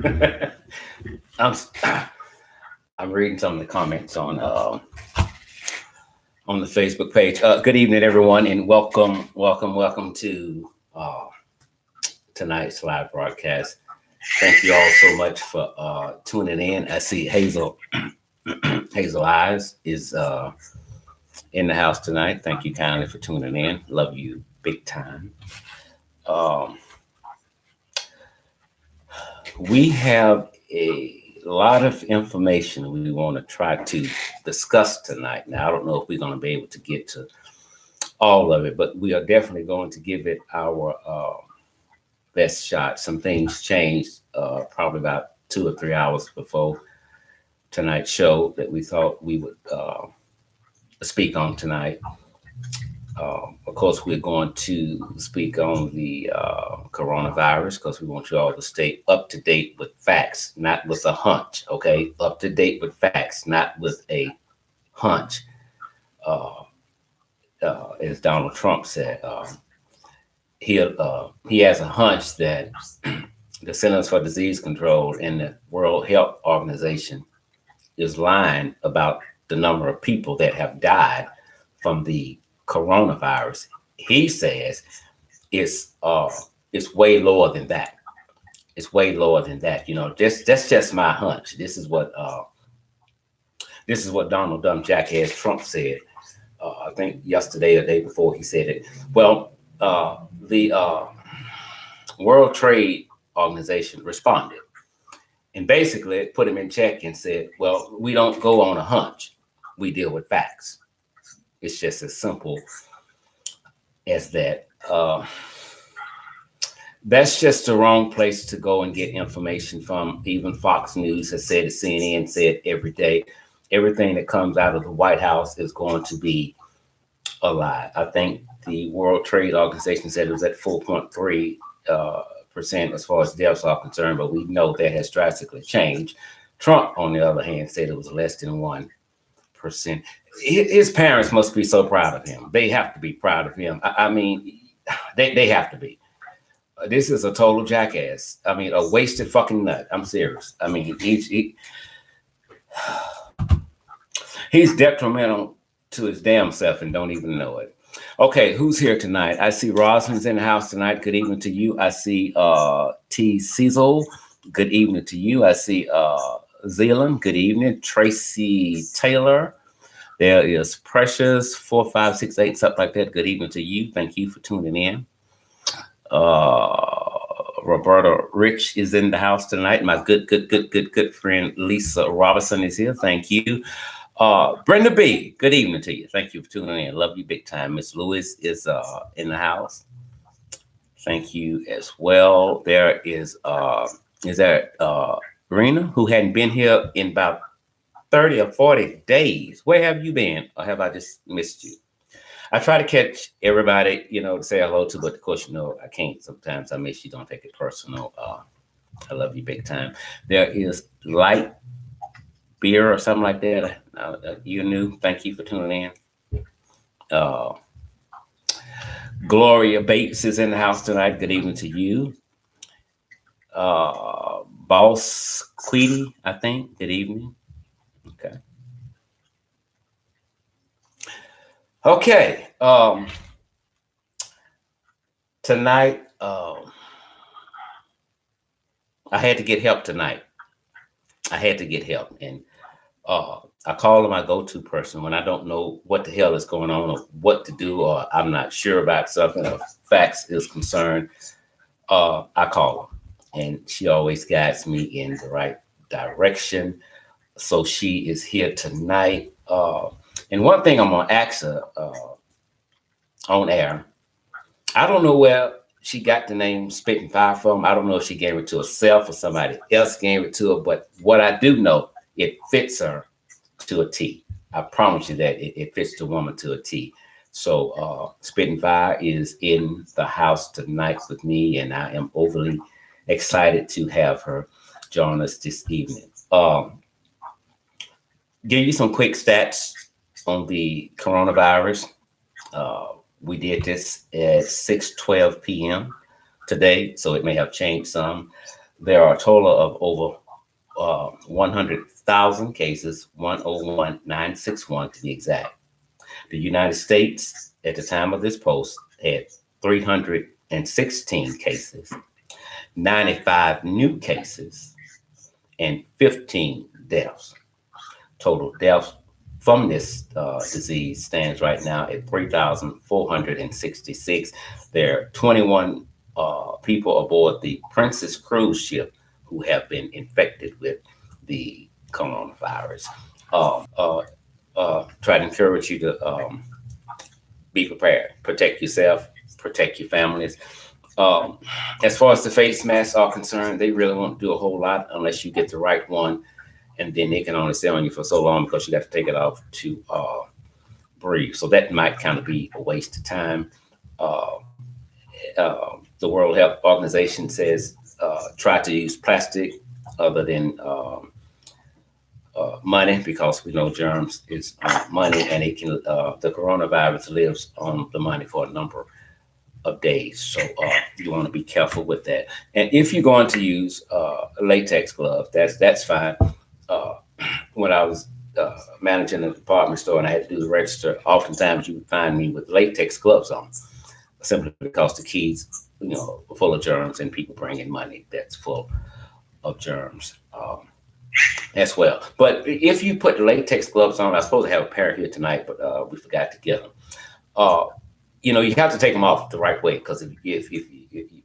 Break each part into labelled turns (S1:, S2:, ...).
S1: I'm I'm reading some of the comments on the Facebook page. Good evening, everyone, and welcome to tonight's live broadcast. Thank you all so much for tuning in. I see Hazel Hazel Eyes is in the house tonight. Thank you kindly for tuning in. Love you big time. Um, we have a lot of information we want to try to discuss tonight. Now, I don't know if we're going to be able to get to all of it, but we are definitely going to give it our best shot. Some things changed probably about 2 or 3 hours before tonight's show that we thought we would speak on tonight. Of course, we're going to speak on the coronavirus because we want you all to stay up to date with facts, not with a hunch. Okay, up to date with facts, not with a hunch. Uh, as Donald Trump said, he has a hunch that the Centers for Disease Control and the World Health Organization is lying about the number of people that have died from the coronavirus. He says it's way lower than that. It's way lower than that. You know, that's just my hunch. This is what Donald Dumb Jackass Trump said. I think yesterday or the day before he said it. Well, the World Trade Organization responded and basically put him in check and said, "Well, we don't go on a hunch. We deal with facts." It's just as simple as that. That's just the wrong place to go and get information from. Even Fox News has said it, CNN said every day, everything that comes out of the White House is going to be a lie. I think the World Trade Organization said it was at 4.3% as far as deaths are concerned, but we know that has drastically changed. Trump, on the other hand, said it was less than 1%. His parents must be so proud of him. They have to be proud of him. I mean, they have to be. This is a total jackass. I mean, a wasted fucking nut. I'm serious. I mean, he's detrimental to his damn self and don't even know it. Okay, who's here tonight? I see Rosalind's in the house tonight. Good evening to you. I see T. Cecil. Good evening to you. I see Zealand. Good evening. Tracy Taylor. There is Precious 4568, something like that. Good evening to you. Thank you for tuning in. Roberta Rich is in the house tonight. My good friend Lisa Robinson is here. Thank you. Brenda B, good evening to you. Thank you for tuning in. Love you big time. Miss Lewis is in the house. Thank you as well. There is Rena, who hadn't been here in about 30 or 40 days. Where have you been? Or have I just missed you? I try to catch everybody, to say hello to, but of course, I can't. Sometimes I miss you. Don't take it personal. I love you big time. There is Light Beer or something like that. You new. Thank you for tuning in. Gloria Bates is in the house tonight. Good evening to you. Boss Queedy, I think. Good evening. Okay. Tonight, I had to get help tonight. I had to get help. And I call my go-to person when I don't know what the hell is going on or what to do, or I'm not sure about something or facts is concerned. I call her, and she always guides me in the right direction. So she is here tonight. And one thing I'm gonna ask her on air, I don't know where she got the name Spittin Fire from. I don't know if she gave it to herself or somebody else gave it to her, but what I do know, it fits her to a T. I promise you that it fits the woman to a T. So Spittin Fire is in the house tonight with me, and I am overly excited to have her join us this evening. Give you some quick stats on the coronavirus. We did this at 6:12 p.m. today, so it may have changed some. There are a total of over 100,000 cases, 101,961 to be exact. The United States, at the time of this post, had 316 cases, 95 new cases, and 15 deaths. Total deaths from this disease stands right now at 3,466. There are 21 people aboard the Princess cruise ship who have been infected with the coronavirus. Uh, Try to encourage you to be prepared, protect yourself, protect your families. Um, as far as the face masks are concerned, they really won't do a whole lot unless you get the right one, and then they can only stay on you for so long because you got to take it off to breathe. So that might kind of be a waste of time. Uh, the World Health Organization says try to use plastic other than money, because we know germs is money, and it can the coronavirus lives on the money for a number of days. So you want to be careful with that. And if you're going to use latex gloves, that's fine. Uh, when I was managing a department store and I had to do the register, oftentimes you would find me with latex gloves on, simply because the keys, are full of germs, and people bring in money that's full of germs. As well. But if you put the latex gloves on, I supposed to have a pair here tonight, but we forgot to get them. Uh, you have to take them off the right way, because if you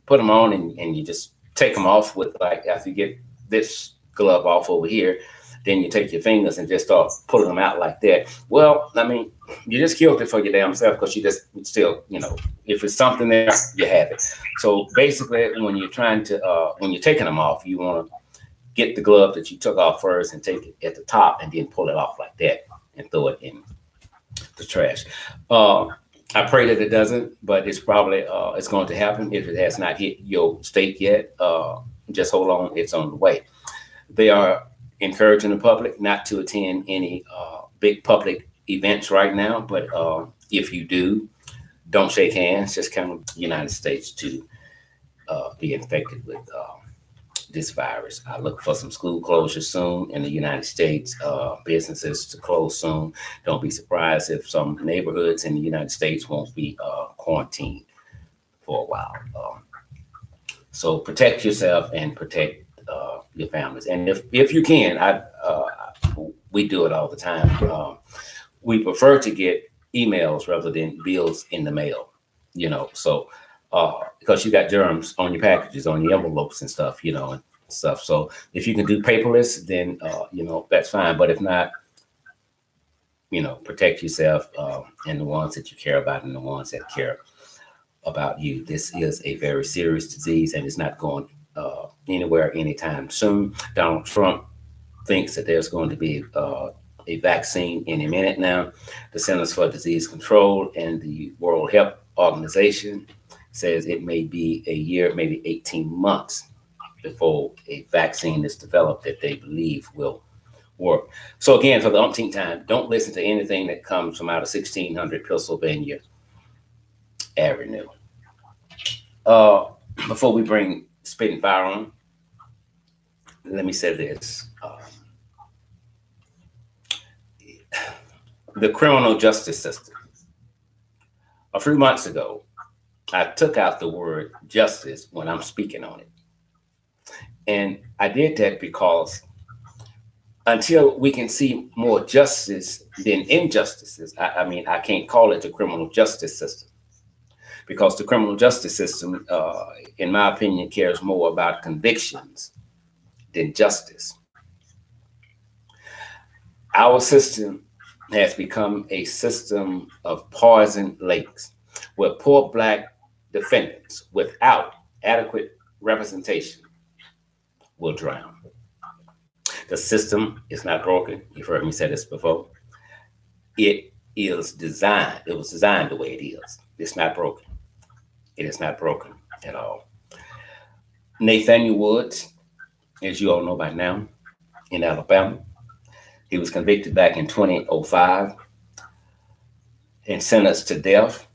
S1: put them on and you just take them off with, like, after you get this glove off over here, then you take your fingers and just start pulling them out like that. Well, I mean, you just killed it for your damn self, because you just still, if it's something there, you have it. So basically, when you're when you're taking them off, you want to get the glove that you took off first and take it at the top, and then pull it off like that and throw it in the trash. I pray that it doesn't, but it's probably it's going to happen if it has not hit your state yet. Just hold on, it's on the way. They are encouraging the public not to attend any big public events right now, but if you do, don't shake hands. Just come to the United States to be infected with this virus. I look for some school closures soon in the United States, businesses to close soon. Don't be surprised if some neighborhoods in the United States won't be quarantined for a while. So protect yourself and protect your families. And if you can, we do it all the time. We prefer to get emails rather than bills in the mail, so because you got germs on your packages, on your envelopes and stuff, and stuff. So if you can do paperless, then that's fine. But if not, protect yourself and the ones that you care about and the ones that care about you. This is a very serious disease, and it's not going anywhere anytime soon. Donald Trump thinks that there's going to be a vaccine any minute now. The Centers for Disease Control and the World Health Organization says it may be a year, maybe 18 months before a vaccine is developed that they believe will work. So again, for the umpteenth time, don't listen to anything that comes from out of 1600 Pennsylvania Avenue. Before we bring Spittin Fire on, let me say this. The criminal justice system. A few months ago, I took out the word justice when I'm speaking on it. And I did that because until we can see more justice than injustices, I can't call it the criminal justice system, because the criminal justice system, in my opinion, cares more about convictions than justice. Our system has become a system of poison lakes, where poor Black defendants without adequate representation will drown. The system is not broken. You've heard me say this before. It was designed the way it is. It's not broken. It is not broken at all. Nathaniel Woods, as you all know by now, in Alabama, he was convicted back in 2005 and sentenced to death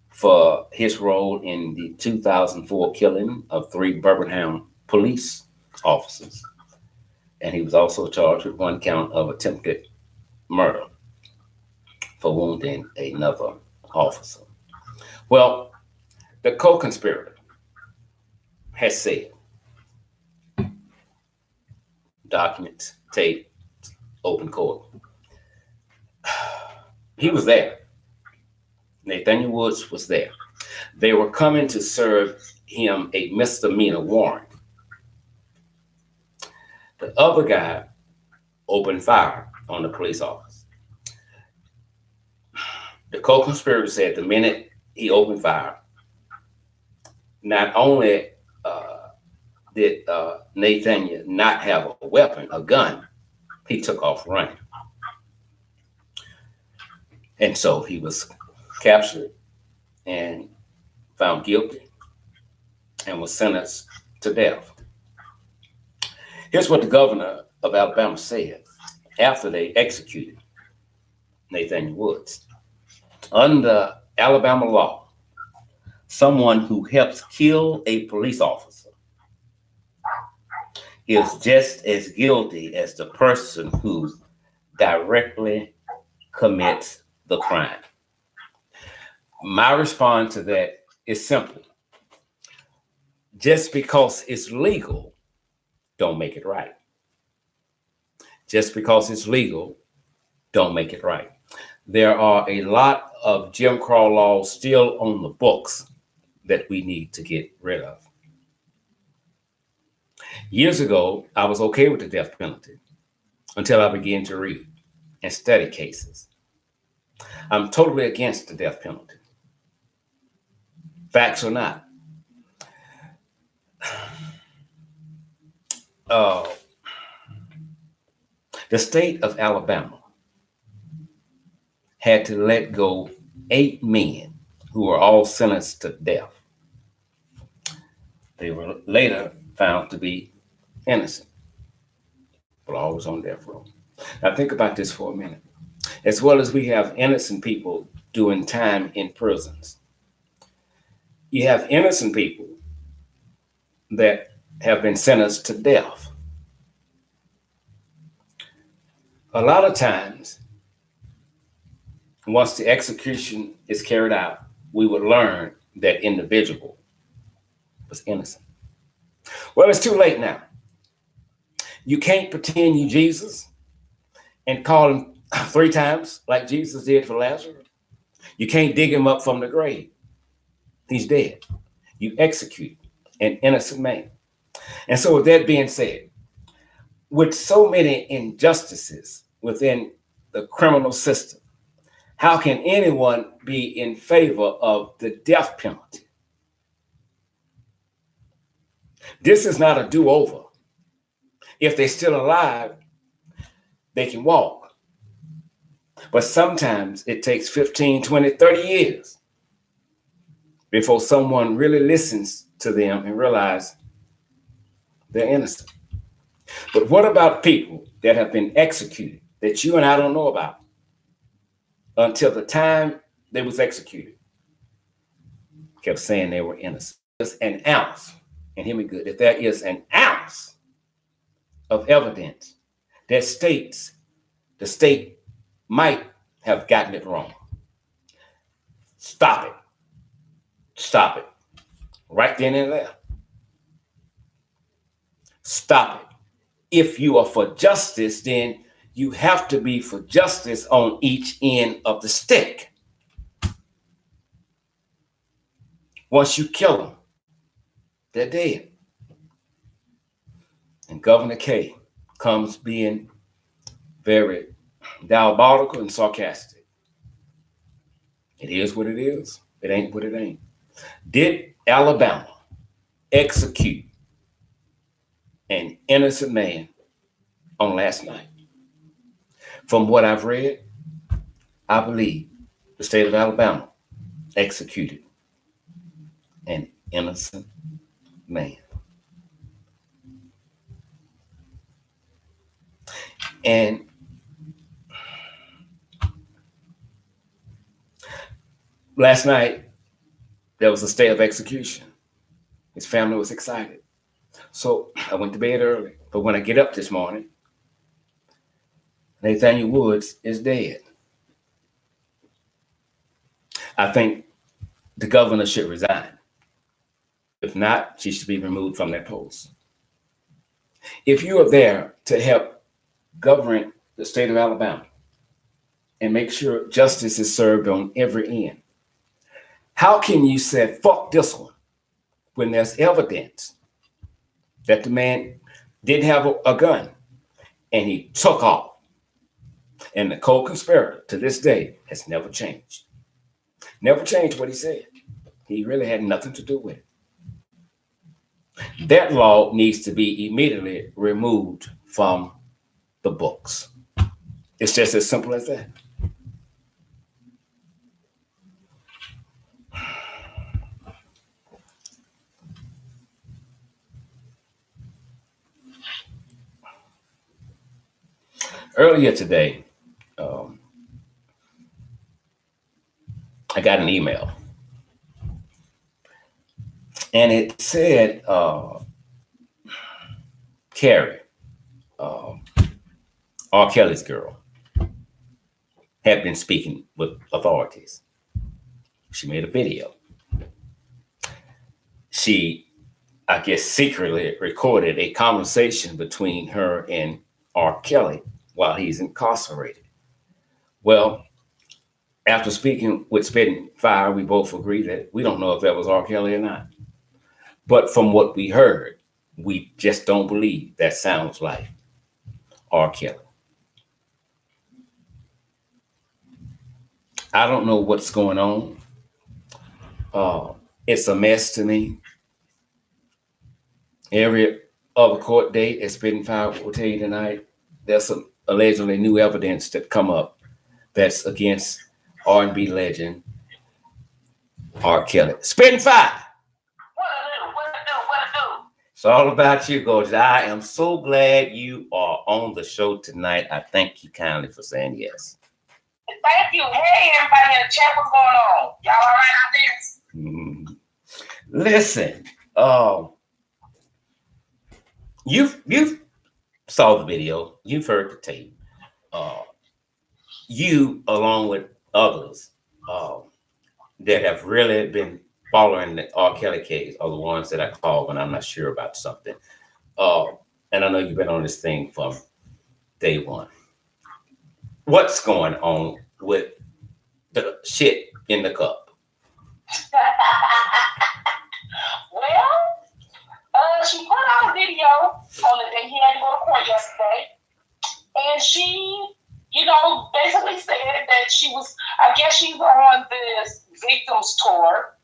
S1: for his role in the 2004 killing of 3 Birmingham police officers. And he was also charged with one count of attempted murder for wounding another officer. Well, the co-conspirator has said, documents, tape, open court, he was there. Nathaniel Woods was there. They were coming to serve him a misdemeanor warrant. The other guy opened fire on the police officer. The co-conspirator said the minute he opened fire, not only did Nathaniel not have a weapon, a gun, he took off running. And so he was captured and found guilty and was sentenced to death. Here's what the governor of Alabama said after they executed Nathaniel Woods. Under Alabama law, someone who helps kill a police officer is just as guilty as the person who directly commits the crime. My response to that is simple. Just because it's legal, don't make it right. Just because it's legal, don't make it right. There are a lot of Jim Crow laws still on the books that we need to get rid of. Years ago, I was okay with the death penalty until I began to read and study cases. I'm totally against the death penalty. Facts or not. The state of Alabama had to let go 8 men who were all sentenced to death. They were later found to be innocent, but always on death row. Now think about this for a minute. As well as we have innocent people doing time in prisons, you have innocent people that have been sentenced to death. A lot of times, once the execution is carried out, we would learn that individual was innocent. Well, it's too late now. You can't pretend you Jesus and call him 3 times like Jesus did for Lazarus. You can't dig him up from the grave. He's dead. You execute an innocent man. And so with that being said, with so many injustices within the criminal system, how can anyone be in favor of the death penalty? This is not a do-over. If they're still alive, they can walk. But sometimes it takes 15, 20, 30 years before someone really listens to them and realize they're innocent. But what about people that have been executed that you and I don't know about until the time they was executed? Kept saying they were innocent. There's an ounce, and hear me good, if there is an ounce of evidence that states the state might have gotten it wrong, stop it. Stop it. Right then and there. Stop it. If you are for justice, then you have to be for justice on each end of the stick. Once you kill them, they're dead. And Governor K comes being very diabolical and sarcastic. It is what it is. It ain't what it ain't. Did Alabama execute an innocent man on last night? From what I've read, I believe the state of Alabama executed an innocent man. And last night, there was a stay of execution. His family was excited. So I went to bed early. But when I get up this morning, Nathaniel Woods is dead. I think the governor should resign. If not, she should be removed from that post. If you are there to help govern the state of Alabama and make sure justice is served on every end, how can you say, fuck this one, when there's evidence that the man didn't have a gun and he took off? And the co-conspirator to this day has never changed. Never changed what he said. He really had nothing to do with it. That law needs to be immediately removed from the books. It's just as simple as that. Earlier today, I got an email, and it said Carrie, R.Kelly's girl, had been speaking with authorities. She made a video. She, I guess, secretly recorded a conversation between her and R.Kelly while he's incarcerated. Well, after speaking with Spittin Fire, we both agree that we don't know if that was R.Kelly or not. But from what we heard, we just don't believe that sounds like R.Kelly. I don't know what's going on. It's a mess to me. Every other court date, as Spittin Fire will tell you tonight, there's some allegedly new evidence that come up that's against R&B legend R.Kelly. Spittin Fire.
S2: What to do?
S1: It's all about you, Gorgeous. I am so glad you are on the show tonight. I thank you kindly for saying yes.
S2: Thank you. Hey, everybody in the chat, what's going on? Y'all all right out
S1: Mm.
S2: there?
S1: Listen, you saw the video, you've heard the tape. You, along with others that have really been following the R. Kelly case, are the ones that I call when I'm not sure about something. And I know you've been on this thing from day one. What's going on with the shit in the cup?
S2: Well, she put out a video on the day he had to go to court yesterday, and she, basically said that I guess she's on this victims tour.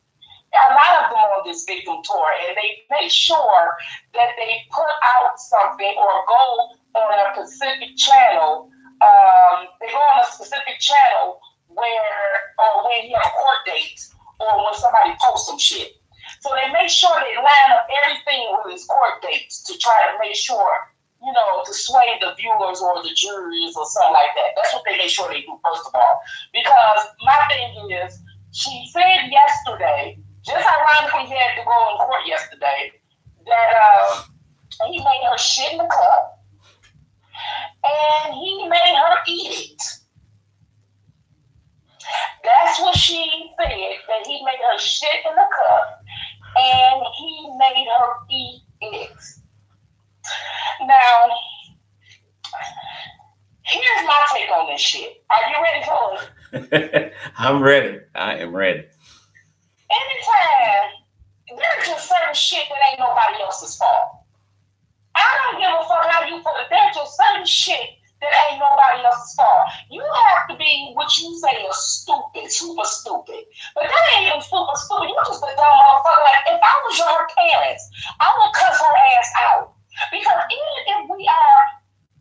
S2: A lot of them on this victim tour, and they make sure that they put out something or go on a specific channel. They go on a specific channel when you have a court date or when somebody posts some shit. So they make sure they line up everything with his court dates to try to make sure, to sway the viewers or the juries or something like that. That's what they make sure they do, first of all. Because my thing is, she said yesterday, just ironically he had to go in court yesterday, that he made her shit in the cup and he made her eat it. That's what she said, that he made her shit in the cup and he made her eat it. Now, here's my take on this shit. Are you ready for it?
S1: I'm ready. I am ready.
S2: Anytime there's just certain shit that ain't nobody else's fault. I don't give a fuck how you put it. There's just certain shit that ain't nobody else's fault. You have to be what you say is stupid, super stupid. But that ain't even super stupid. You just a dumb motherfucker. Like, if I was your parents, I would cuss her ass out. Because even if we are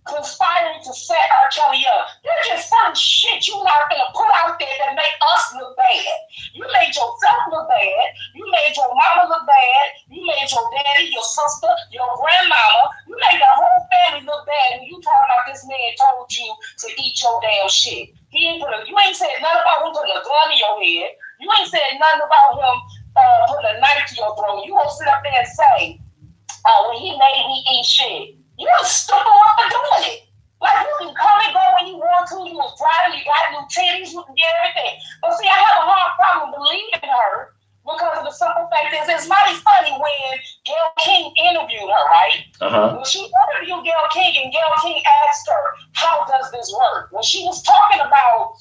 S2: conspiring to set R.Kelly up, there's just certain shit you're not gonna put out there that make us look bad. You made yourself look bad. You made your mama look bad. You made your daddy, your sister, your grandmama. You made the whole family look bad when you talking about this man told you to eat your damn shit. You ain't said nothing about him putting a gun in your head. You ain't said nothing about him putting a knife to your throat. You gonna sit up there and say, when he like this. It's mighty funny when Gayle King interviewed her, right? When she interviewed Gayle King and Gayle King asked her, how does this work? When she was talking about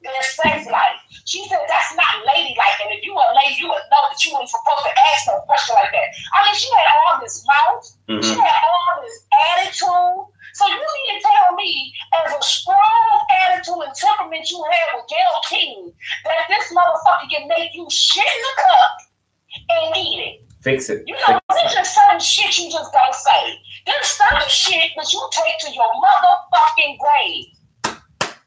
S2: their sex life, she said that's not ladylike. And if you were a lady, you would know that you weren't supposed to ask her a question like that. I mean, she had all this mouth. She had all this attitude. So you need to tell me, as a strong attitude and temperament you have with Gayle King, that this motherfucker can make you shit in the cup and eat it.
S1: Fix it.
S2: You know, there's just certain shit you just don't say. There's certain shit that you take to your motherfucking grave.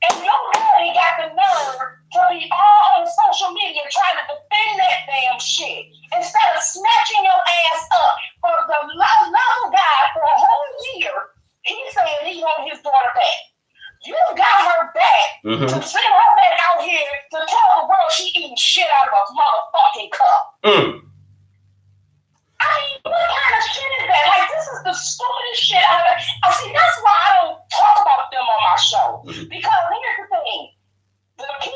S2: And your daddy got the nerve to be all on social media trying to defend that damn shit. Instead of snatching your ass up for the love guy for a whole year, he said he want his daughter back. You got her back to send her back out here to tell the world she eating shit out of a motherfucking cup. I mean, what kind of shit is that? Like, this is the stupidest shit I see, that's why I don't talk about them on my show. Because here's the thing. The kids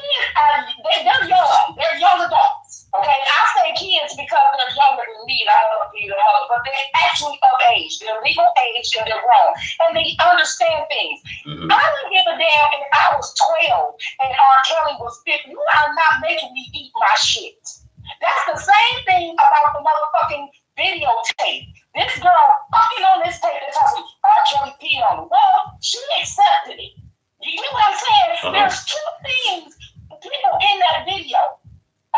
S2: they're young. They're young adults. Okay? I say kids because they're younger than me. I don't know if you're mother, but they're actually of age. They're legal age and they're grown. And they understand things. I don't give a damn if I was 12 and R.Kelly was 50. You are not making me eat my shit. That's the same thing about the motherfucking videotape. This girl fucking on this tape that tells me R.Kelly peed on the wall. She accepted it. You get what I'm saying? There's two things, people in that video.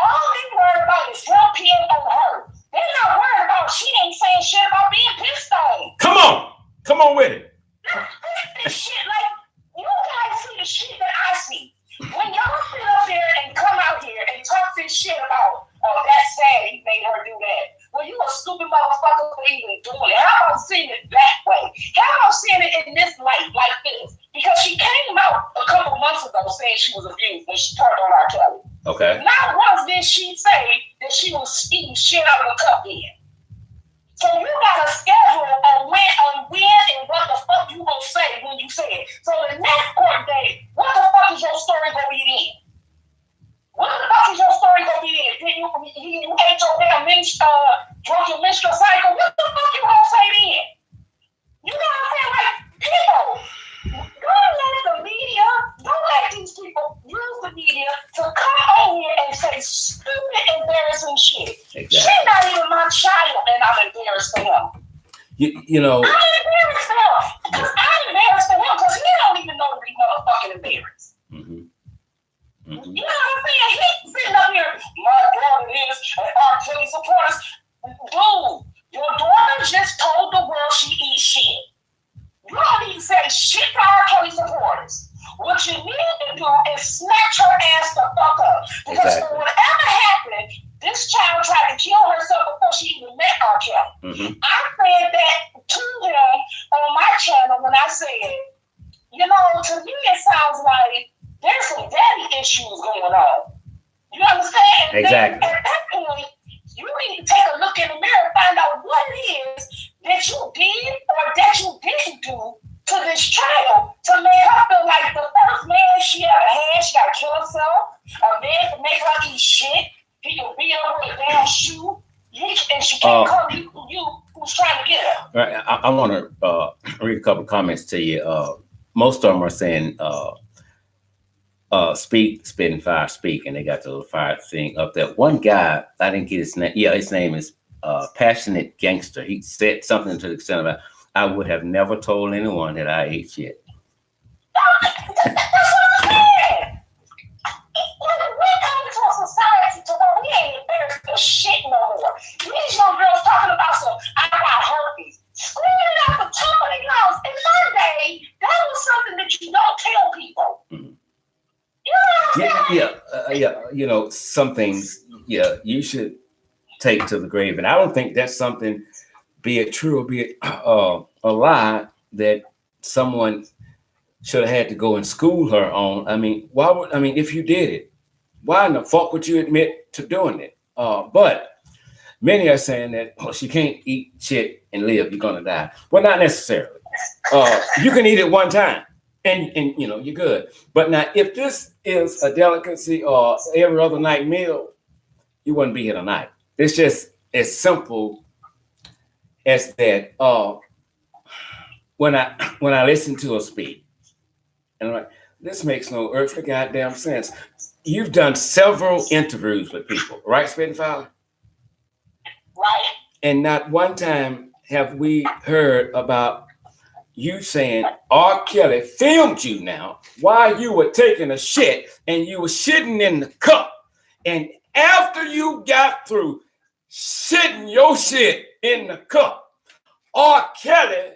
S2: All they worried about is him peeing on her. They're not worried about she ain't saying shit about being pissed on.
S1: Come on with it.
S2: This shit, like, you guys see the shit that I see. When y'all sit up there and come out here and talk this shit about, oh, that's sad, he made her do that. Well, you a stupid motherfucker for even doing it. How about seeing it that way? How about seeing it in this light, like this? Because she came out a couple months ago saying she was abused when she turned on R.Kelly.
S1: Okay.
S2: Not once did she say that she was eating shit out of a cup then. So you got to schedule on when and what the fuck you gonna say when you say it. So the next court date, what the fuck is your story gonna be then? What the fuck is your story gonna be then? Did you ate your damn drunken menstrual cycle? What the fuck you gonna say then? You know what I'm saying? Like, people, don't let the media, don't let these people use the media to come on here and say stupid, embarrassing shit. Exactly. She's not even my child, and I'm embarrassed for him.
S1: You know.
S2: I'm embarrassed for him. I'm embarrassed for him because he don't even know to be motherfucking embarrassed. You know what I'm saying? He's sitting up here, my daughter is an R.Kelly supporters. Dude, your daughter just told the world she eats shit. You don't need to say shit to R.Kelly supporters. What you need to do is snatch her ass the fuck up. Because whatever happened, this child tried to kill herself before she even met R.Kelly. I said that to him on my channel when I said, you know, to me it sounds like there's some daddy issues going on. You understand?
S1: Exactly.
S2: Then at that point, you need to take a look in the mirror and find out what it is that you did or that you didn't do to this child to make her feel like the first man she ever had, she gotta kill herself. A man can make her eat shit. He can beat her with a damn shoe. And she can't come you who's trying to get her.
S1: Right. I want to read a couple of comments to you. Most of them are saying, Spittin Fire, speak, and they got the little fire thing up there. One guy, I didn't get his name. Yeah, his name is Passionate Gangster. He said something to the extent of, I would have never told anyone that I ate shit.
S2: That's what I'm saying. We come to a society to where we ain't embarrassed for shit no more. These young girls talking about some, I got herpes. Screaming it out the top of their lungs. In my day, that was something that you don't tell people.
S1: Yeah. You know, some things, you should take to the grave. And I don't think that's something, be it true or be it a lie, that someone should have had to go and school her on. I mean, if you did it, why in the fuck would you admit to doing it? But many are saying that, she can't eat shit and live, you're gonna die. Well, not necessarily. You can eat it one time and you know, you're good. But now, if this is a delicacy or every other night meal, you wouldn't be here tonight. It's just as simple as that. When I listen to her speak, and I'm like, this makes no earthly goddamn sense. You've done several interviews with people, right, Spittin Fire?
S2: Right.
S1: And not one time have we heard about you saying R.Kelly filmed you now while you were taking a shit and you were shitting in the cup. And after you got through shitting your shit in the cup, R.Kelly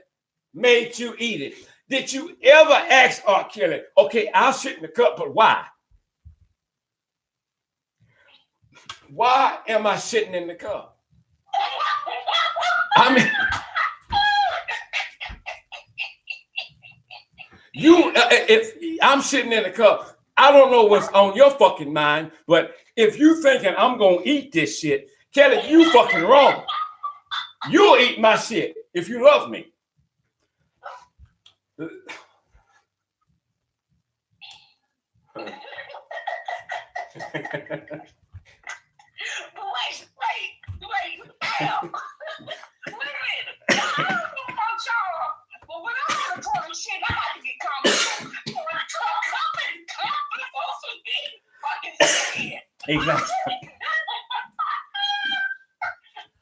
S1: made you eat it. Did you ever ask R.Kelly, okay, I'll shit in the cup, but why? Why am I shitting in the cup? I mean, if I'm shitting in the cup, I don't know what's on your fucking mind, but if you thinking I'm gonna eat this shit, Kelly, you fucking wrong. You'll eat my shit if you love me.
S2: Damn. Wait a minute. I don't know about y'all, but when I'm on the toilet shit, I have to get comfortable. When I talk comfortable for me, fucking shit.
S1: Exactly.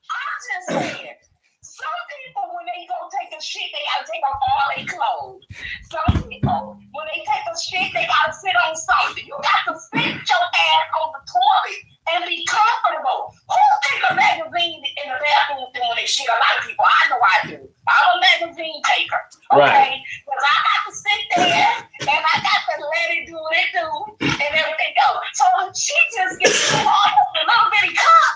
S2: I'm just saying, some people, when they go take a shit, they gotta take off all their clothes. Some people, when they take a shit, they gotta sit on something. You got to sit your ass on the toilet and be comfortable. Who take a magazine in the bathroom when they shit? A lot of people. I know I do. I'm a magazine taker. Okay? Because I got to sit there and I got to let it do what it do and everything else. So she just gets almost a little bitty cup.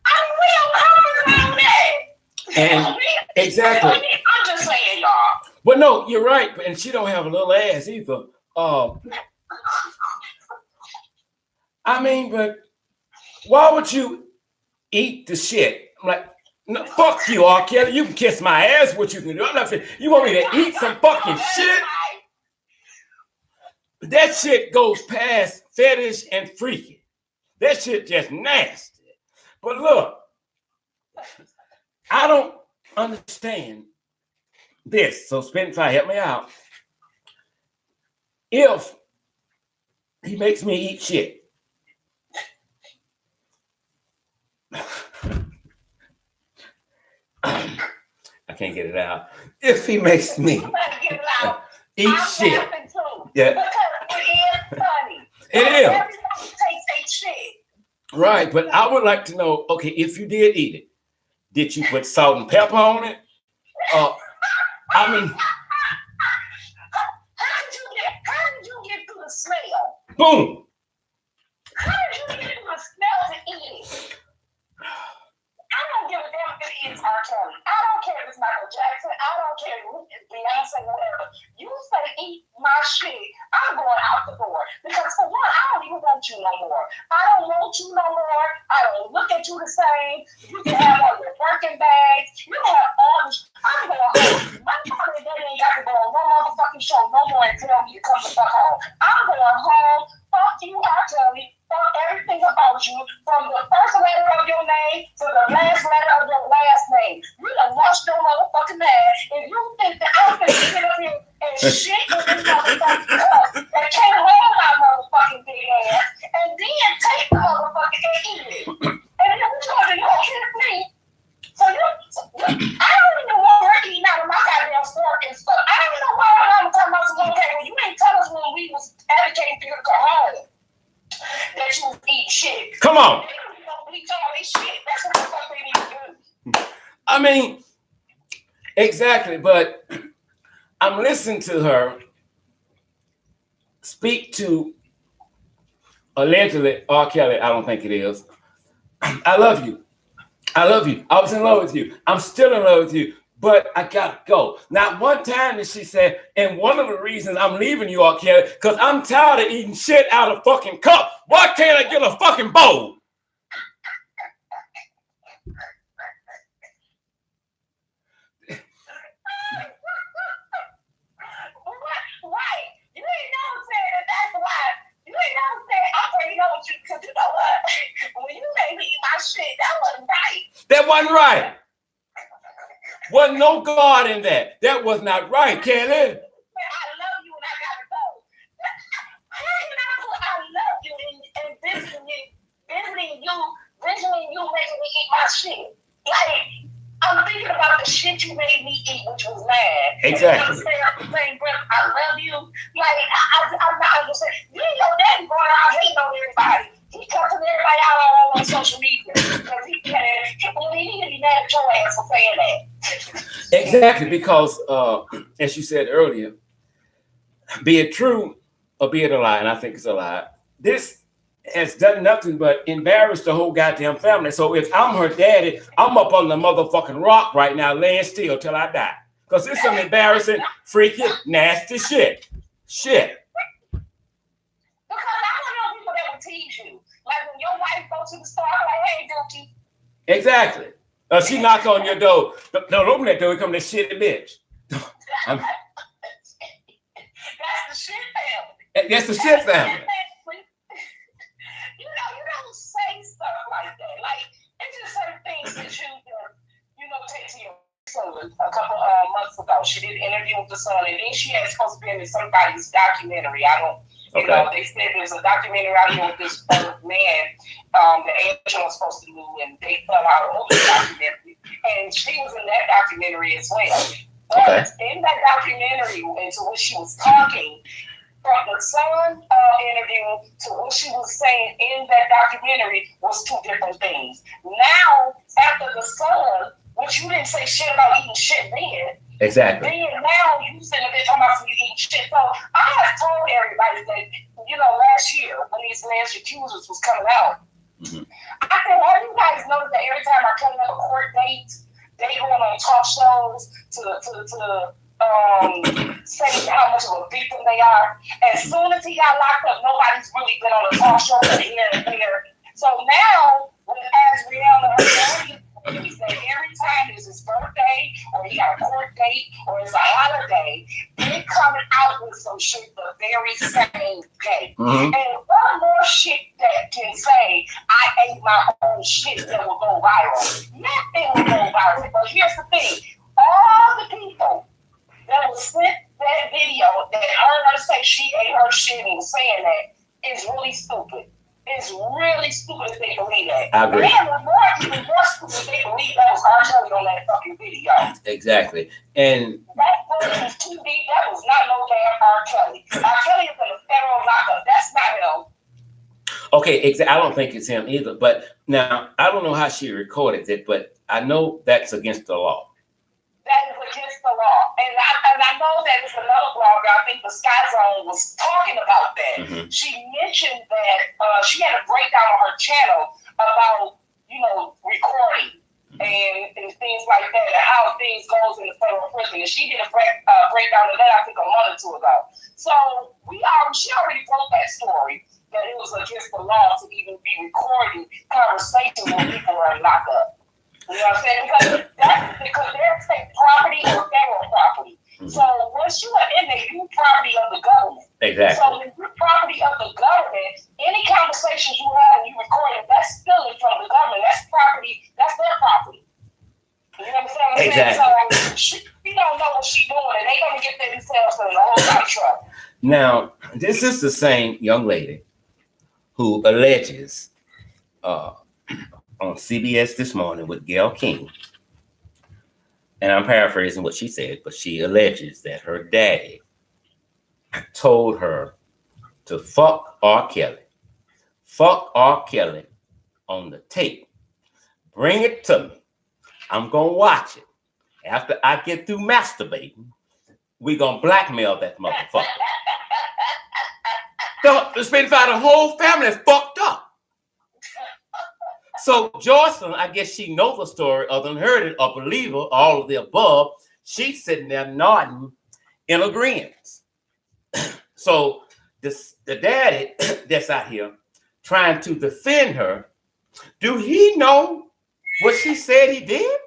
S2: I'm real comfortable on that.
S1: And exactly.
S2: I'm just saying, y'all.
S1: But no, you're right. And she don't have a little ass either. I mean, but why would you eat the shit? I'm like, no, fuck you, R.Kelly. You can kiss my ass. What you can do? I'm not. You want me to eat some fucking shit? That shit goes past fetish and freaky. That shit just nasty. But look, I don't understand this. So Spittin Fire, help me out. If he makes me eat shit, I can't get it out. If he makes me eat shit, yeah,
S2: because it is funny.
S1: It is.
S2: Everybody takes a shit.
S1: Right, but I would like to know, okay, if you did eat it, did you put salt and pepper on it? I mean,
S2: how did you get through the smell?
S1: Boom.
S2: How did you get through the smell to eat it? I don't give a damn if it is R.Kelly. I don't care if it's Michael Jackson. I don't care if it's Beyonce, whatever. You say eat my shit, I'm going out the door. Because for one, I don't even want you no more. I don't want you no more. I don't look at you the same. You can have all your working bags. You can have all this. I'm going home. My father ain't got to go on no motherfucking show no more and tell me to come the fuck home. I'm going home. Fuck you, R.Kelly. Fuck everything about you, from the first letter of your name to the last letter of your last name. You done washed your motherfucking ass. If you think that I'm gonna sit up here and shit with this motherfucking cup that can't hold my motherfucking big ass, and then take the motherfucking and eat it. And then you don't hit me. So I don't even want her eating out of my goddamn fork and stuff. I don't even know why I'm talking about some okay, well, you ain't tell us when we was advocating for you to go home. That you eat shit.
S1: Come on. I mean, exactly, but I'm listening to her speak to allegedly R.Kelly. I don't think it is. I love you. I love you. I was in love with you. I'm still in love with you. But I gotta go. Not one time did she say, and one of the reasons I'm leaving you, R.Kelly, because I'm tired of eating shit out of fucking cup. Why can't I get a fucking bowl?
S2: Right. You ain't never said that that's why. You ain't never said, okay, you know what, because you know what? When you made me eat my shit, that wasn't right.
S1: That wasn't right. Wasn't no God in that. That was not right, Kelly.
S2: I love you and I gotta go. How can I put I love you and visiting you making me eat my shit? Like, I'm thinking about the shit you made me eat, which was mad.
S1: Exactly.
S2: And I'm saying, I love you. Like, I'm not understanding. You ain't your daddy going around hating on everybody. He cussing everybody out on social media. Because he need to be mad at your ass for saying that.
S1: Exactly, because as you said earlier, be it true or be it a lie, and I think it's a lie, this has done nothing but embarrass the whole goddamn family. So if I'm her daddy, I'm up on the motherfucking rock right now, laying still till I die. Because it's some embarrassing, freaky, nasty shit. Shit.
S2: Because I don't know people that would tease you. Like when your wife goes to the store, I'm like, hey, Dookie.
S1: Exactly. She knock on your door. Don't open that door, here come this shitty bitch.
S2: That's the shit family.
S1: That's the shit family.
S2: You don't say stuff like that. Like, it's just certain things that you take to your son. A couple months ago, she did an interview with the son, and then she had supposed to be in somebody's documentary. They said there's a documentary out here with this man the agent was supposed to do, and they fell out over the documentary. And she was in that documentary as well. But in that documentary, into which she was talking, from the son interview to what she was saying in that documentary was two different things. Now, after the son, which you didn't say shit about eating shit then.
S1: Exactly.
S2: Then now you sitting there talking about you eating shit. So I have told everybody that, last year when these alleged accusers was coming out, I said, have you guys noticed that every time I come up a court date, they going on talk shows to say how much of a victim they are. As soon as he got locked up, nobody's really been on a talk show here and there. So now, with Azriel and her family, every time it's his birthday, or he got a court date, or it's a holiday, they coming out with some shit the very same day. And one more shit that can say, I ate my own shit that will go viral. Nothing will go viral. But here's the thing. All the people that was sent that video that heard her say she ate her shit and was saying that is really stupid. It's really stupid if they believe that.
S1: I agree.
S2: And even more stupid if they believe that was R.Kelly on that fucking video.
S1: Exactly. And
S2: that was too deep. That was not no damn R.Kelly. R.Kelly is in a federal lockup. That's not him. Okay,
S1: I don't think it's him either. But now, I don't know how she recorded it, but I know that's against the law.
S2: That is against the law. And I know that it's another blogger, I think the Sky Zone, was talking about that. She mentioned that she had a breakdown on her channel about, recording and things like that, and how things goes in the federal prison. And she did a breakdown of that, I think, a month or two ago. So she already broke that story, that it was against the law to even be recording conversations when people are locked up. You know what I'm saying? Because they're state property or federal property. So once you are in there, you're property of the government.
S1: Exactly.
S2: So when you're property of the government, any conversations you have and you record it, that's still from the government. That's property. That's their property. You know what I'm saying?
S1: Exactly.
S2: So she don't know what she's doing, and they're going to get themselves in a whole lot of trouble.
S1: Now, this is the same young lady who alleges on CBS this morning with Gayle King, and I'm paraphrasing what she said, but she alleges that her daddy told her to fuck R.Kelly. Fuck R.Kelly on the tape. Bring it to me. I'm going to watch it. After I get through masturbating, we going to blackmail that motherfucker. The Spittin Fire, the whole family is fucked up. So Jocelyn, I guess she knows the story, other than heard it, or believe her, all of the above. She's sitting there nodding in agreement. So the daddy that's out here trying to defend her, do he know what she said he did?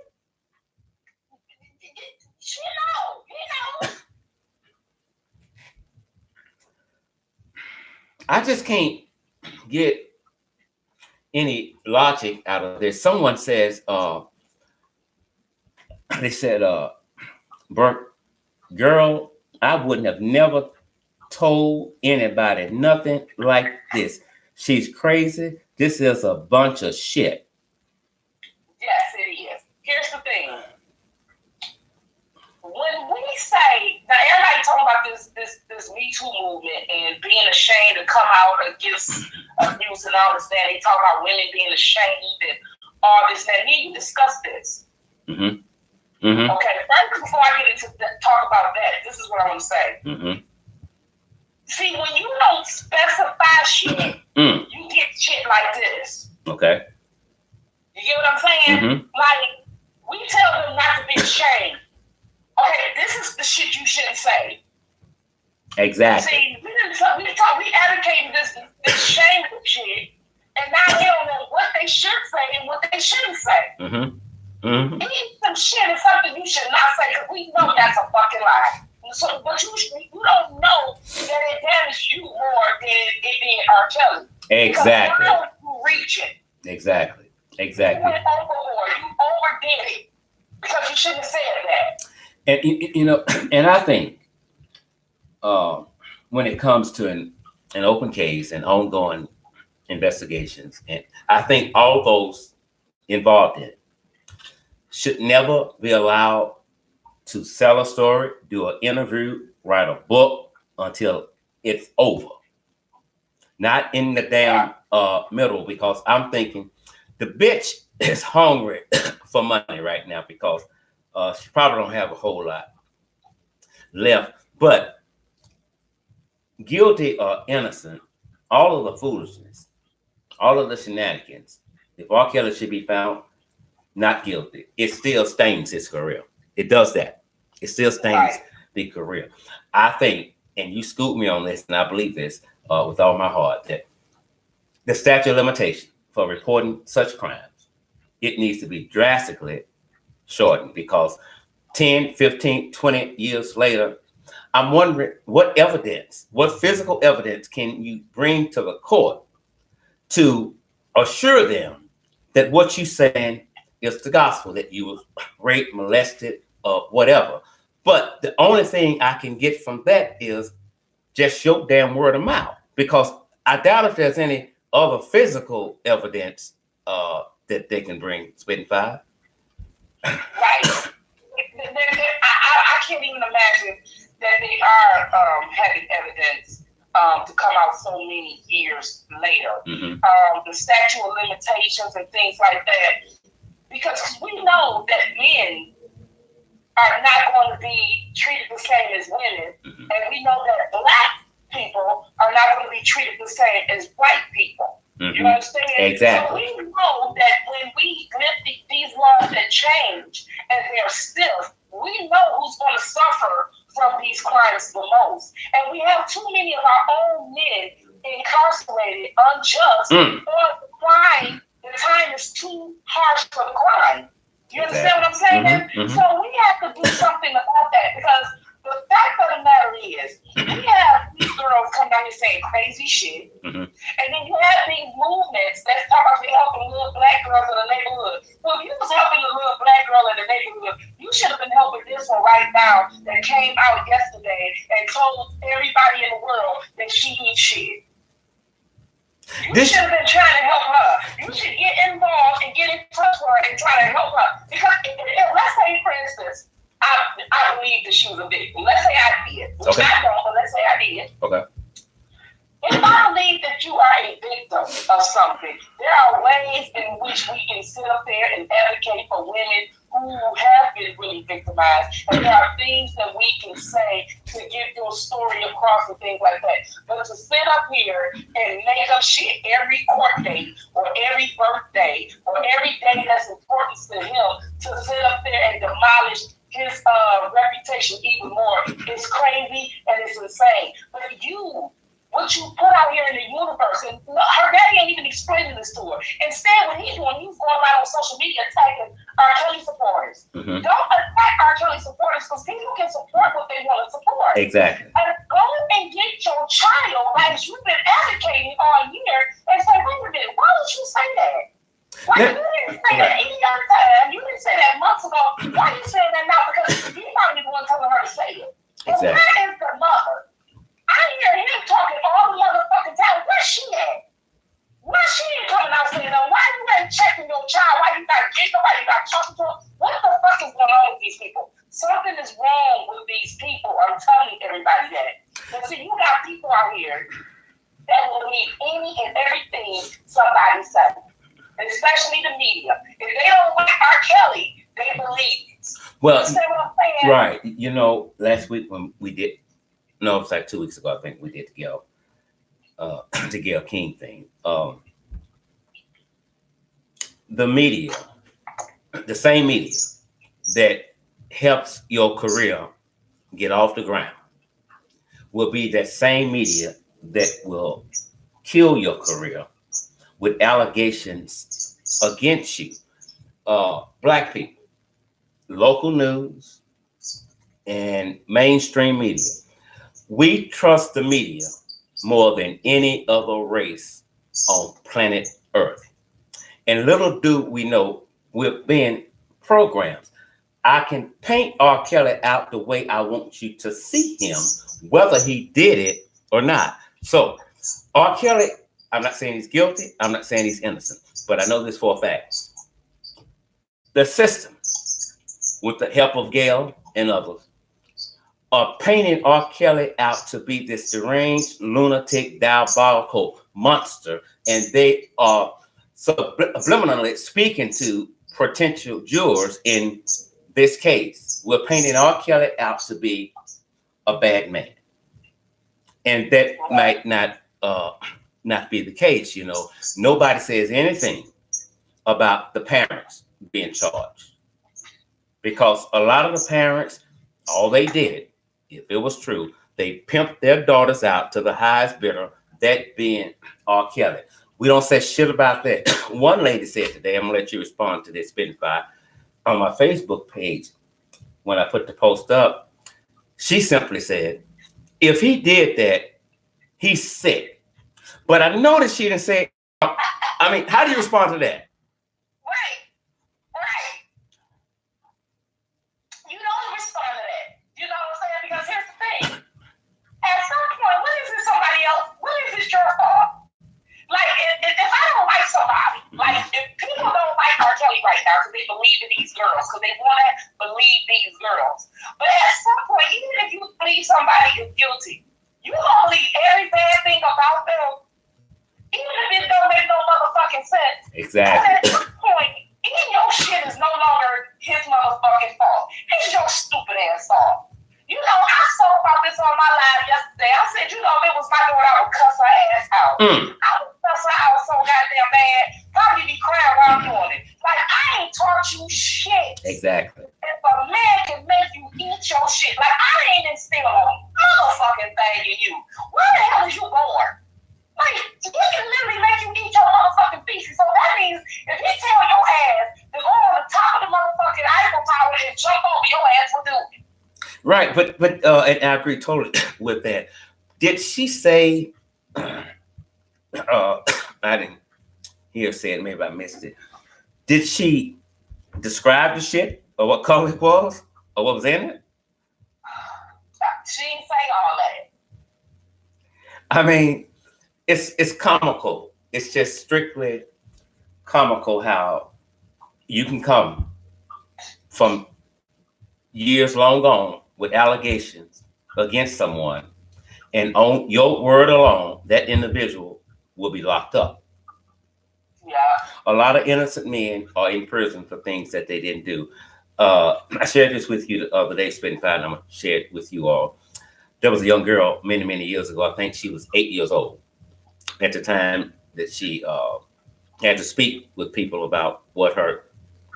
S2: She know.
S1: I just can't get any logic out of this. Someone says, they said, Bert, girl, I wouldn't have never told anybody nothing like this. She's crazy. This is a bunch of shit.
S2: Yes, it is. Here's the thing. When we say, now everybody talking about this Me Too movement and being ashamed to come out against abuse and all this, that they talk about women being ashamed and all this, that. Me, you discuss this.
S1: Mm-hmm. Mm-hmm.
S2: Okay, first before I get into talk about that, this is what I want to say.
S1: Mm-hmm. See,
S2: when you don't specify shit, you get shit like this.
S1: Okay.
S2: You get what I'm saying?
S1: Mm-hmm.
S2: Like, we tell them not to be ashamed. Okay, this is the shit you shouldn't say.
S1: Exactly.
S2: See, we advocating this shameful shit, and now they don't know what they should say and what they shouldn't say.
S1: Mm-hmm. Mm-hmm.
S2: Some shit is something you should not say because we know that's a fucking lie. So, but you don't know that it damaged you more than it did R.Kelly.
S1: Exactly.
S2: Because you reach it.
S1: Exactly.
S2: You went overboard. You overdid it because you shouldn't have said that.
S1: And you know, and I think when it comes to an open case and ongoing investigations, and I think all those involved in it should never be allowed to sell a story, do an interview, write a book until it's over. Not in the damn middle, because I'm thinking the bitch is hungry for money right now because she probably don't have a whole lot left. But guilty or innocent, all of the foolishness, all of the shenanigans, if R.Kelly should be found not guilty, it still stains his career. It does that. It still stains the career. I think, and you scoop me on this, and I believe this with all my heart, that the statute of limitation for reporting such crimes, it needs to be drastically shortened, because 10, 15, 20 years later, I'm wondering what evidence, what physical evidence can you bring to the court to assure them that what you're saying is the gospel, that you was raped, molested, or whatever. But the only thing I can get from that is just your damn word of mouth, because I doubt if there's any other physical evidence that they can bring. Spittin Fire.
S2: Right. I can't even imagine that they are having evidence to come out so many years later.
S1: Mm-hmm.
S2: The statute of limitations and things like that. Because we know that men are not going to be treated the same as women. Mm-hmm. And we know that black people are not going to be treated the same as white people. Mm-hmm. You understand?
S1: Exactly.
S2: So we know that when we lift these laws that change and they're stiff, we know who's going to suffer from these crimes the most. And we have too many of our own men incarcerated unjust for the crime. The time is too harsh for the crime. You understand what I'm saying? Mm-hmm. So we have to do something about that, because the fact of the matter is, we have these girls come down here saying crazy shit, and then you have these movements that talk about helping little black girls in the neighborhood. Well, if you was helping a little black girl in the neighborhood, you should have been helping this one right now that came out yesterday and told everybody in the world that she eats shit. You should have been trying to help her. You should get involved and get in touch with her and try to help her. Because let's say, for instance, I believe that she was a victim. Let's say I did. Which I don't, but let's say I did.
S1: Okay.
S2: If I believe that you are a victim of something, there are ways in which we can sit up there and advocate for women who have been really victimized. And there are things that we can say to get your story across and things like that. But to sit up here and make up shit every court date or every birthday or every day that's important to him, to sit up there and demolish his reputation even more, is crazy and it's insane. But what you put out here in the universe, and her daddy ain't even explaining this to her. Instead, what he's doing, he's going around on social media attacking R.Kelly supporters. Don't attack R.Kelly supporters, because people can support what they want to support.
S1: Exactly.
S2: And Go and get your child, like you've been advocating all year, and say, wait a minute, why would you say that? Why you didn't say that any other time? You didn't say that months ago. Why are you saying that now? Because you're probably the one telling her to say it. But
S1: Exactly.
S2: where is the mother? I hear him talking all the motherfucking time. Where's she at? Why she ain't coming out saying, no, why you ain't checking your child? Why you not getting nobody? You not talking to her? What the fuck is going on with these people? Something is wrong with these people. I'm telling everybody that. But see, you got people out here that will believe any and everything somebody says, especially the media. If they don't like R.Kelly, they believe it.
S1: Well,
S2: You see what I'm saying?
S1: right. You know, last week when we did, no, it was like 2 weeks ago, I think we did the Gayle King thing. The media, the same media that helps your career get off the ground will be that same media that will kill your career with allegations against you. Black people, local news, and mainstream media. We trust the media more than any other race on planet Earth. And little do we know, we're being programmed. I can paint R. Kelly out the way I want you to see him, whether he did it or not. So, R. Kelly, I'm not saying he's guilty. I'm not saying he's innocent. But I know this for a fact. The system, with the help of Gayle and others, are painting R. Kelly out to be this deranged, lunatic, diabolical monster. And they are subliminally speaking to potential jurors in this case. We're painting R. Kelly out to be a bad man. And that might not be the case, you know. Nobody says anything about the parents being charged. Because a lot of the parents, all they did, if it was true, they pimped their daughters out to the highest bidder, that being R. Kelly. We don't say shit about that. One lady said today, I'm going to let you respond to this, Spittin Fire, on my Facebook page, when I put the post up, she simply said, if he did that, he's sick. But I noticed she didn't say, I mean, how do you respond to that?
S2: Right. You don't respond to that. You know what I'm saying? Because here's the thing. At some point, when is this somebody else? When is this your fault? Like, if I don't like somebody, like, if people don't like R. Kelly right now because they believe in these girls, because they want to believe these girls. But at some point, even if you believe somebody is guilty, you gonna believe every bad thing about them, even if it don't make no motherfucking sense.
S1: Exactly.
S2: At some point, even your shit is no longer his motherfucking fault. It's your stupid ass fault. You know, I saw about this on my live yesterday. I said, you know, if it was my daughter, I would cuss her ass out. I would cuss her out so goddamn bad. Probably be crying while I'm doing it. Like, I ain't taught you shit.
S1: Exactly.
S2: If a man can make you eat your shit, like, I ain't instilled a motherfucking thing in you. Where the hell is you born? Like, he can literally make you eat your motherfucking feces. So that means if he tell your ass to go on the top of the motherfucking Eiffel Tower and jump over, your ass will do it.
S1: Right, but and I agree totally with that. Did she say? I didn't hear say it. Maybe I missed it. Did she describe the shit or what color it was or what was in it?
S2: She didn't say all that.
S1: I mean, it's comical. It's just strictly comical how you can come from years long gone with allegations against someone, and on your word alone, that individual will be locked up.
S2: Yeah.
S1: A lot of innocent men are in prison for things that they didn't do. I shared this with you the other day, Spittin Fire, and I'm going to share it with you all. There was a young girl many, many years ago. I think she was 8 years old at the time that she had to speak with people about what her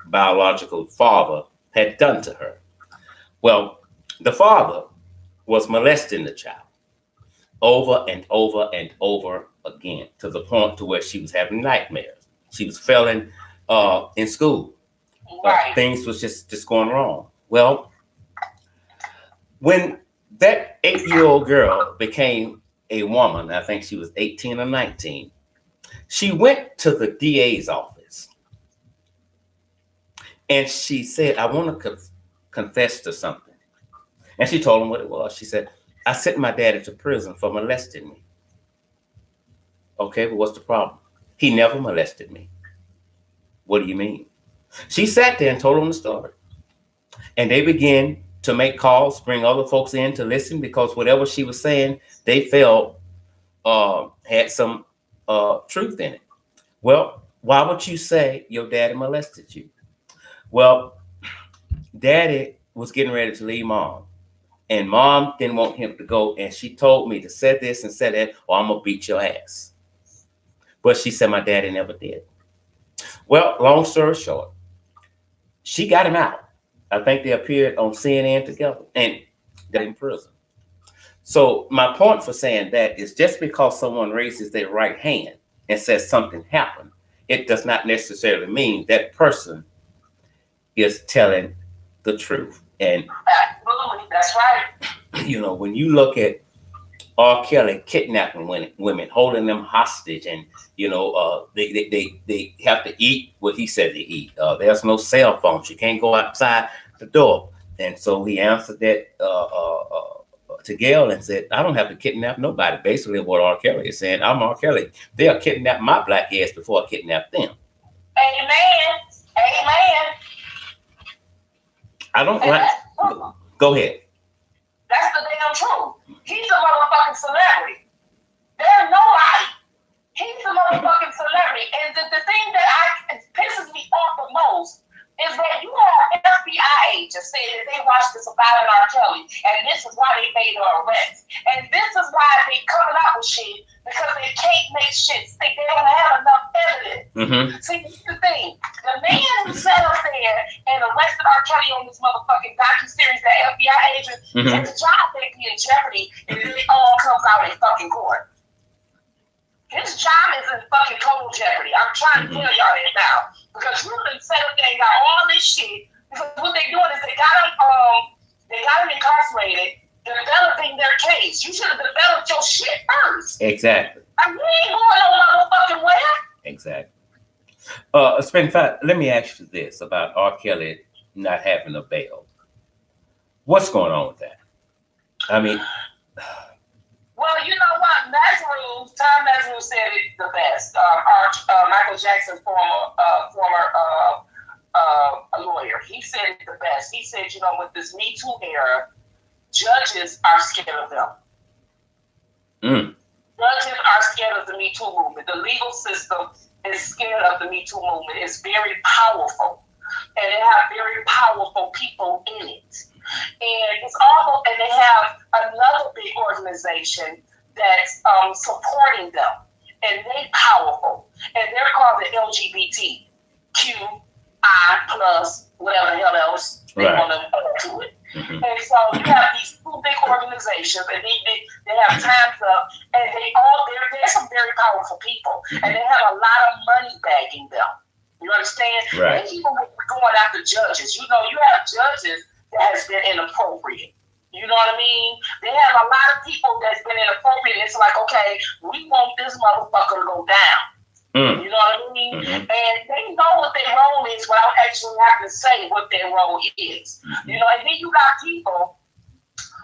S1: biological father had done to her. Well, the father was molesting the child over and over and over again, to the point to where she was having nightmares. She was failing in school.
S2: Right.
S1: Things was just going wrong. Well, when That 8-year-old girl became a woman. I think she was 18 or 19. She went to the DA's office and she said, I want to confess to something. And she told him what it was. She said, I sent my daddy to prison for molesting me. Okay, but what's the problem? He never molested me. What do you mean? She sat there and told him the story. And they began to make calls, bring other folks in to listen because whatever she was saying, they felt had some truth in it. Well, why would you say your daddy molested you? Well, daddy was getting ready to leave mom, and mom didn't want him to go, and she told me to say this and say that, or I'm gonna beat your ass. But she said my daddy never did. Well, long story short, she got him out. I think they appeared on CNN together and got in prison. So my point for saying that is just because someone raises their right hand and says something happened, it does not necessarily mean that person is telling the truth. And
S2: absolutely, that's right.
S1: you know, when you look at R.Kelly kidnapping women, holding them hostage, and you know, they have to eat what he said to eat. There's no cell phones. You can't go outside the door. And so he answered that to Gail and said, "I don't have to kidnap nobody." Basically, what R. Kelly is saying, I'm R. Kelly. They'll kidnap my black ass before I kidnap them.
S2: Amen. Amen.
S1: I don't like. Go ahead.
S2: That's the damn truth. He's a motherfucking celebrity. There's nobody. He's a motherfucking celebrity. And the thing that pisses me off the most is that you have FBI agents saying that they watched this about an R. Kelly, and this is why they made her arrest. And this is why they coming out with shit, because they can't make shit stick. They don't have enough evidence.
S1: Mm-hmm.
S2: See, this is the thing. The man who sat up there and arrested R. Kelly on this motherfucking docuseries, that FBI agent, his job may be in jeopardy if it all comes out in fucking court. His job is in fucking total jeopardy. I'm trying to tell y'all that now. Because you done set up there and got all this shit. Because what they doing is they got him incarcerated, developing their case. You should have developed your shit first.
S1: Exactly.
S2: I mean, you ain't going no motherfucking where.
S1: Exactly. Spittin Fire, let me ask you this about R. Kelly not having a bail. What's going on with that? I mean,
S2: well, you know what? Tom Nazareth said it the best. Michael Jackson's former lawyer. He said it the best. He said, you know, with this Me Too era, judges are scared of them. Judges are scared of the Me Too movement. The legal system is scared of the Me Too movement. It's very powerful. And they have very powerful people in it. And it's almost, and they have another big organization that's supporting them, and they powerful, and they're called the LGBTQI plus whatever the hell else they want to add to it. And so you have these two big organizations, and they have Time's Up, and they're some very powerful people, and they have a lot of money bagging them. You understand?
S1: Right.
S2: And even going after judges, you know, you have judges that has been inappropriate. You know what I mean? They have a lot of people that's been inappropriate. It's like, okay, we want this motherfucker to go down. You know what I mean? And they know what their role is without actually having to say what their role is. You know, and then you got people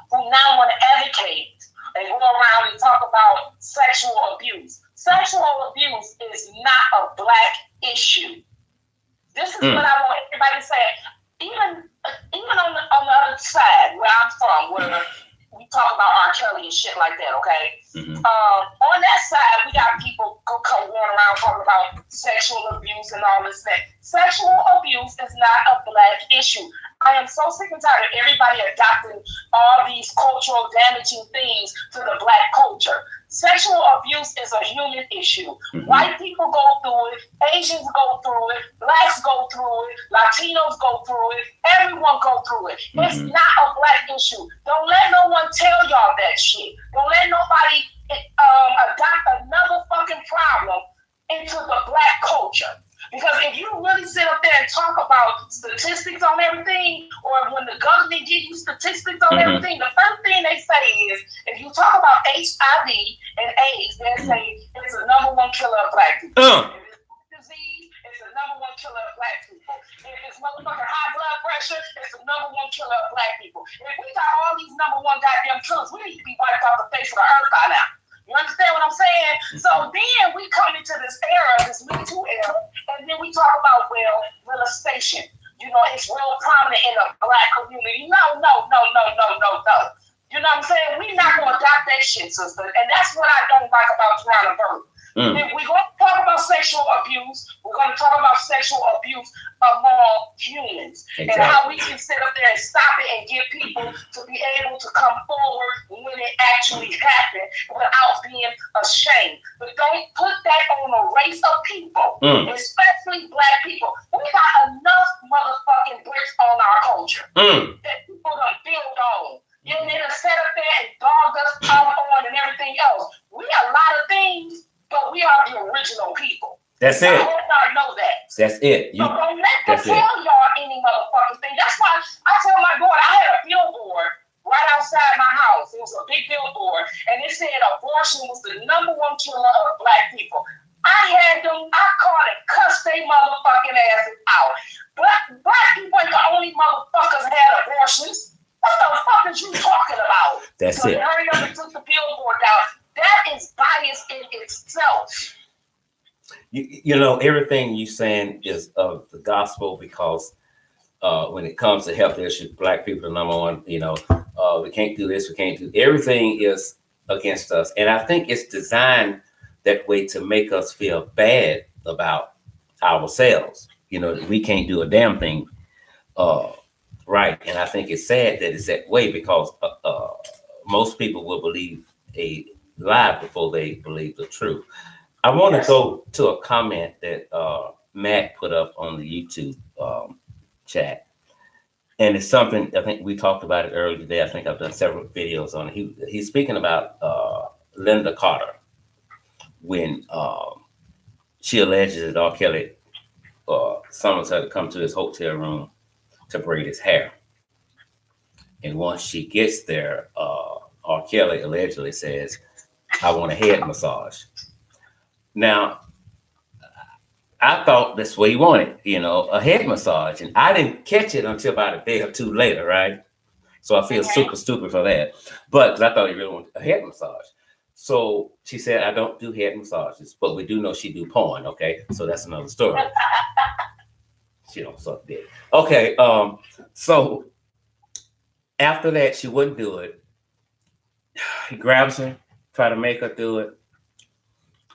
S2: who now want to advocate and go around and talk about sexual abuse. Sexual abuse is not a black issue. This is what I want everybody to say. Even on the other side, where I'm from, where we talk about R. Kelly and shit like that, okay? On that side, we got people going around talking about sexual abuse and all this thing. Sexual abuse is not a black issue. I am so sick and tired of everybody adopting all these cultural damaging things to the black culture. Sexual abuse is a human issue. White people go through it, Asians go through it, blacks go through it, Latinos go through it, everyone go through it. It's not a black issue. Don't let no one tell y'all that shit. Don't let nobody adopt another fucking problem into the black culture. Because if you really sit up there and talk about statistics on everything, or when the government gives you statistics on everything, the first thing they say is, if you talk about HIV and AIDS, they say it's the number one killer of black people. If it's disease, it's the number one killer of black people. If it's motherfucking high blood pressure, it's the number one killer of black people. If we got all these number one goddamn killers, we need to be wiped off the face of the earth by now. You understand what I'm saying? So then we come into this era, this Me Too era, and then we talk about, well, molestation. You know, it's real prominent in the black community. No. You know what I'm saying? We're not going to adopt that shit, sister. And that's what I don't like about Toronto Bird. If we're going to talk about sexual abuse, we're going to talk about sexual abuse among humans. Exactly. And how we can sit up there and stop it and get people to be able to come forward when it actually happened without being ashamed. But don't put that on a race of people, especially black people. We got enough motherfucking bricks on our culture that people don't build on. You know, they done set up there and dogged us out on and everything else. We are a lot of things, but we are the original people.
S3: That's it.
S2: I hope y'all know that.
S3: That's it.
S2: So don't let them tell y'all any motherfucking thing. That's why I tell my daughter, I had a billboard right outside my house. It was a big billboard, and it said abortion was the number one killer of black people. I called and cussed they motherfucking asses out. Black people ain't the only motherfuckers had abortions. What the fuck is you talking about?
S3: That's it.
S2: Hurry up and took the billboard down. That is bias in itself.
S3: You know, everything you saying is of the gospel, because when it comes to health issues, black people are number one. You know, we can't do this, we can't do everything is against us, and I think it's designed that way to make us feel bad about ourselves. You know, that we can't do a damn thing right, and I think it's sad that it's that way, because most people will believe a lie before they believe the truth. I want to go to a comment that Matt put up on the YouTube chat. And it's something, I think we talked about it earlier today. I think I've done several videos on it. He's speaking about Linda Carter, when she alleges that R.Kelly summons her to come to his hotel room to braid his hair. And once she gets there, R.Kelly allegedly says, "I want a head massage." Now, I thought that's what he wanted, you know, a head massage. And I didn't catch it until about a day or two later, right? So I feel super stupid for that. But I thought he really wanted a head massage. So she said, "I don't do head massages, but we do know she do porn." Okay, so that's another story. She don't suck dick. Okay, so after that, she wouldn't do it. He grabs her, try to make her do it.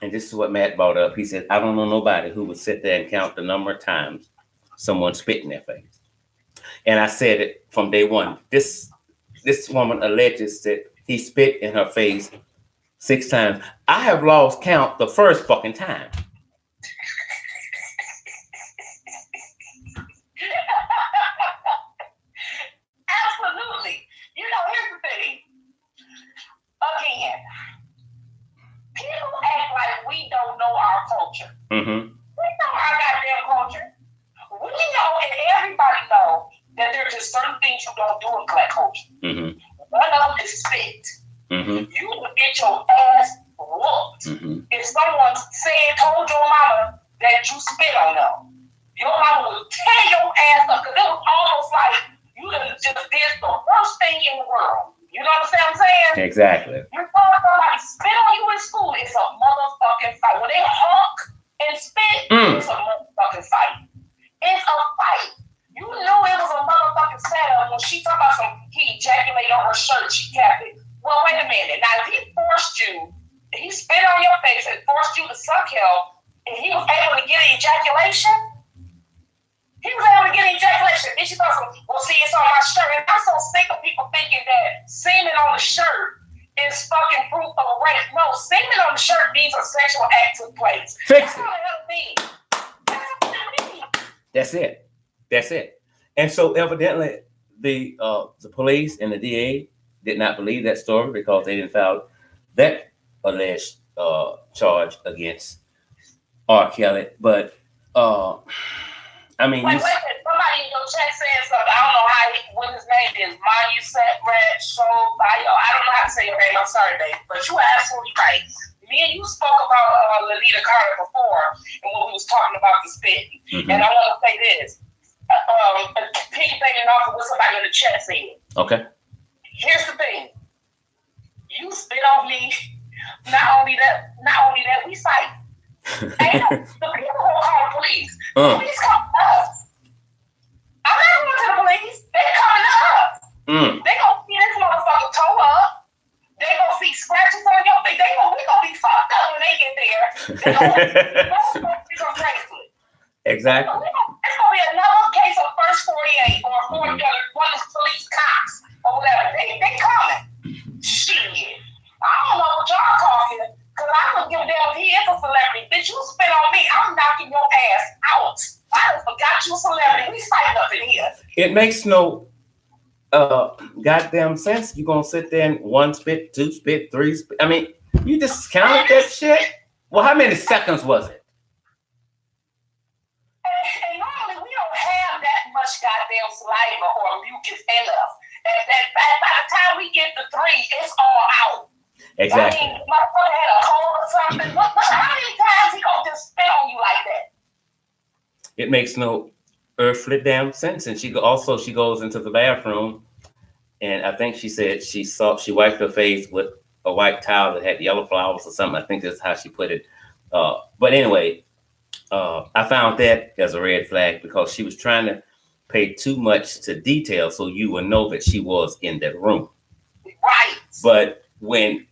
S3: And this is what Matt brought up. He said, "I don't know nobody who would sit there and count the number of times someone spit in their face." And I said it from day one. This woman alleges that he spit in her face 6 times. I have lost count the first fucking time.
S2: Absolutely. You know, here's the thing. Again, people act like we don't know our culture.
S3: Mm-hmm.
S2: We know our goddamn culture. We know, and everybody knows, that there's just certain things you don't do in black culture.
S3: Mm-hmm.
S2: One of them is spit.
S3: Mm-hmm.
S2: You would get your ass whooped if someone told your mama that you spit on them. Your mama would tear your ass up, because it was almost like you just did the worst thing in the world. You know what I'm saying?
S3: Exactly.
S2: You call somebody spit on you in school, it's a motherfucking fight. When they honk and spit, it's a motherfucking fight. It's a fight. You knew it was a motherfucking setup when she talked about he ejaculated on her shirt, she kept it. Well, wait a minute. Now, if he spit on your face and forced you to suck him, and he was able to get an ejaculation, Then she goes, "Well, see, it's on my shirt." And I'm so sick of people thinking that semen on the shirt is fucking proof of rape. No, semen on the shirt means a sexual act took place.
S3: Fix it.
S2: That's
S3: That's it. And so evidently the police and the DA did not believe that story, because they didn't file that alleged charge against R. Kelly. But I mean,
S2: Wait, somebody in your chat said something. I don't know what his name is. Red Bio. I don't know how to say your name. I'm sorry, babe. But you are absolutely right. Me and you spoke about Lanita Carter before, and when we was talking about the spit. Mm-hmm. And I want to say this. Piggybacking off of what somebody in the chat said.
S3: Okay.
S2: Here's the thing. You spit on me. Not only that, we fight. Ain't no, the people won't call the police. The police come to us. I'm not going to the police. They coming to us. They gonna see this motherfucker toe up. They gonna see scratches on your face. We gonna be fucked up when they get there. They gonna bracelet.
S3: Exactly.
S2: So it's gonna be another case of first 48 or 40 one of the police cops or whatever. They coming. Shit. I don't know what y'all talking, because I don't give a damn if he is a celebrity. Bitch, you spit on me, I'm knocking your ass out. I done forgot you a celebrity. We fighting up in here.
S3: It makes no goddamn sense. You gonna sit there and 1 spit, 2 spit, 3 spit. I mean, you just counted that shit? Well, how many seconds was it?
S2: And normally we don't have that much goddamn saliva or mucus in us. And by the time we get to 3, it's all out.
S3: Exactly.
S2: I mean, my brother had a cold or something. How many times he gonna just spit on you like that?
S3: It makes no earthly damn sense. And she goes into the bathroom, and I think she said she wiped her face with a white towel that had yellow flowers or something. I think that's how she put it. But anyway, I found that as a red flag because she was trying to pay too much to detail so you would know that she was in that room.
S2: Right.
S3: But when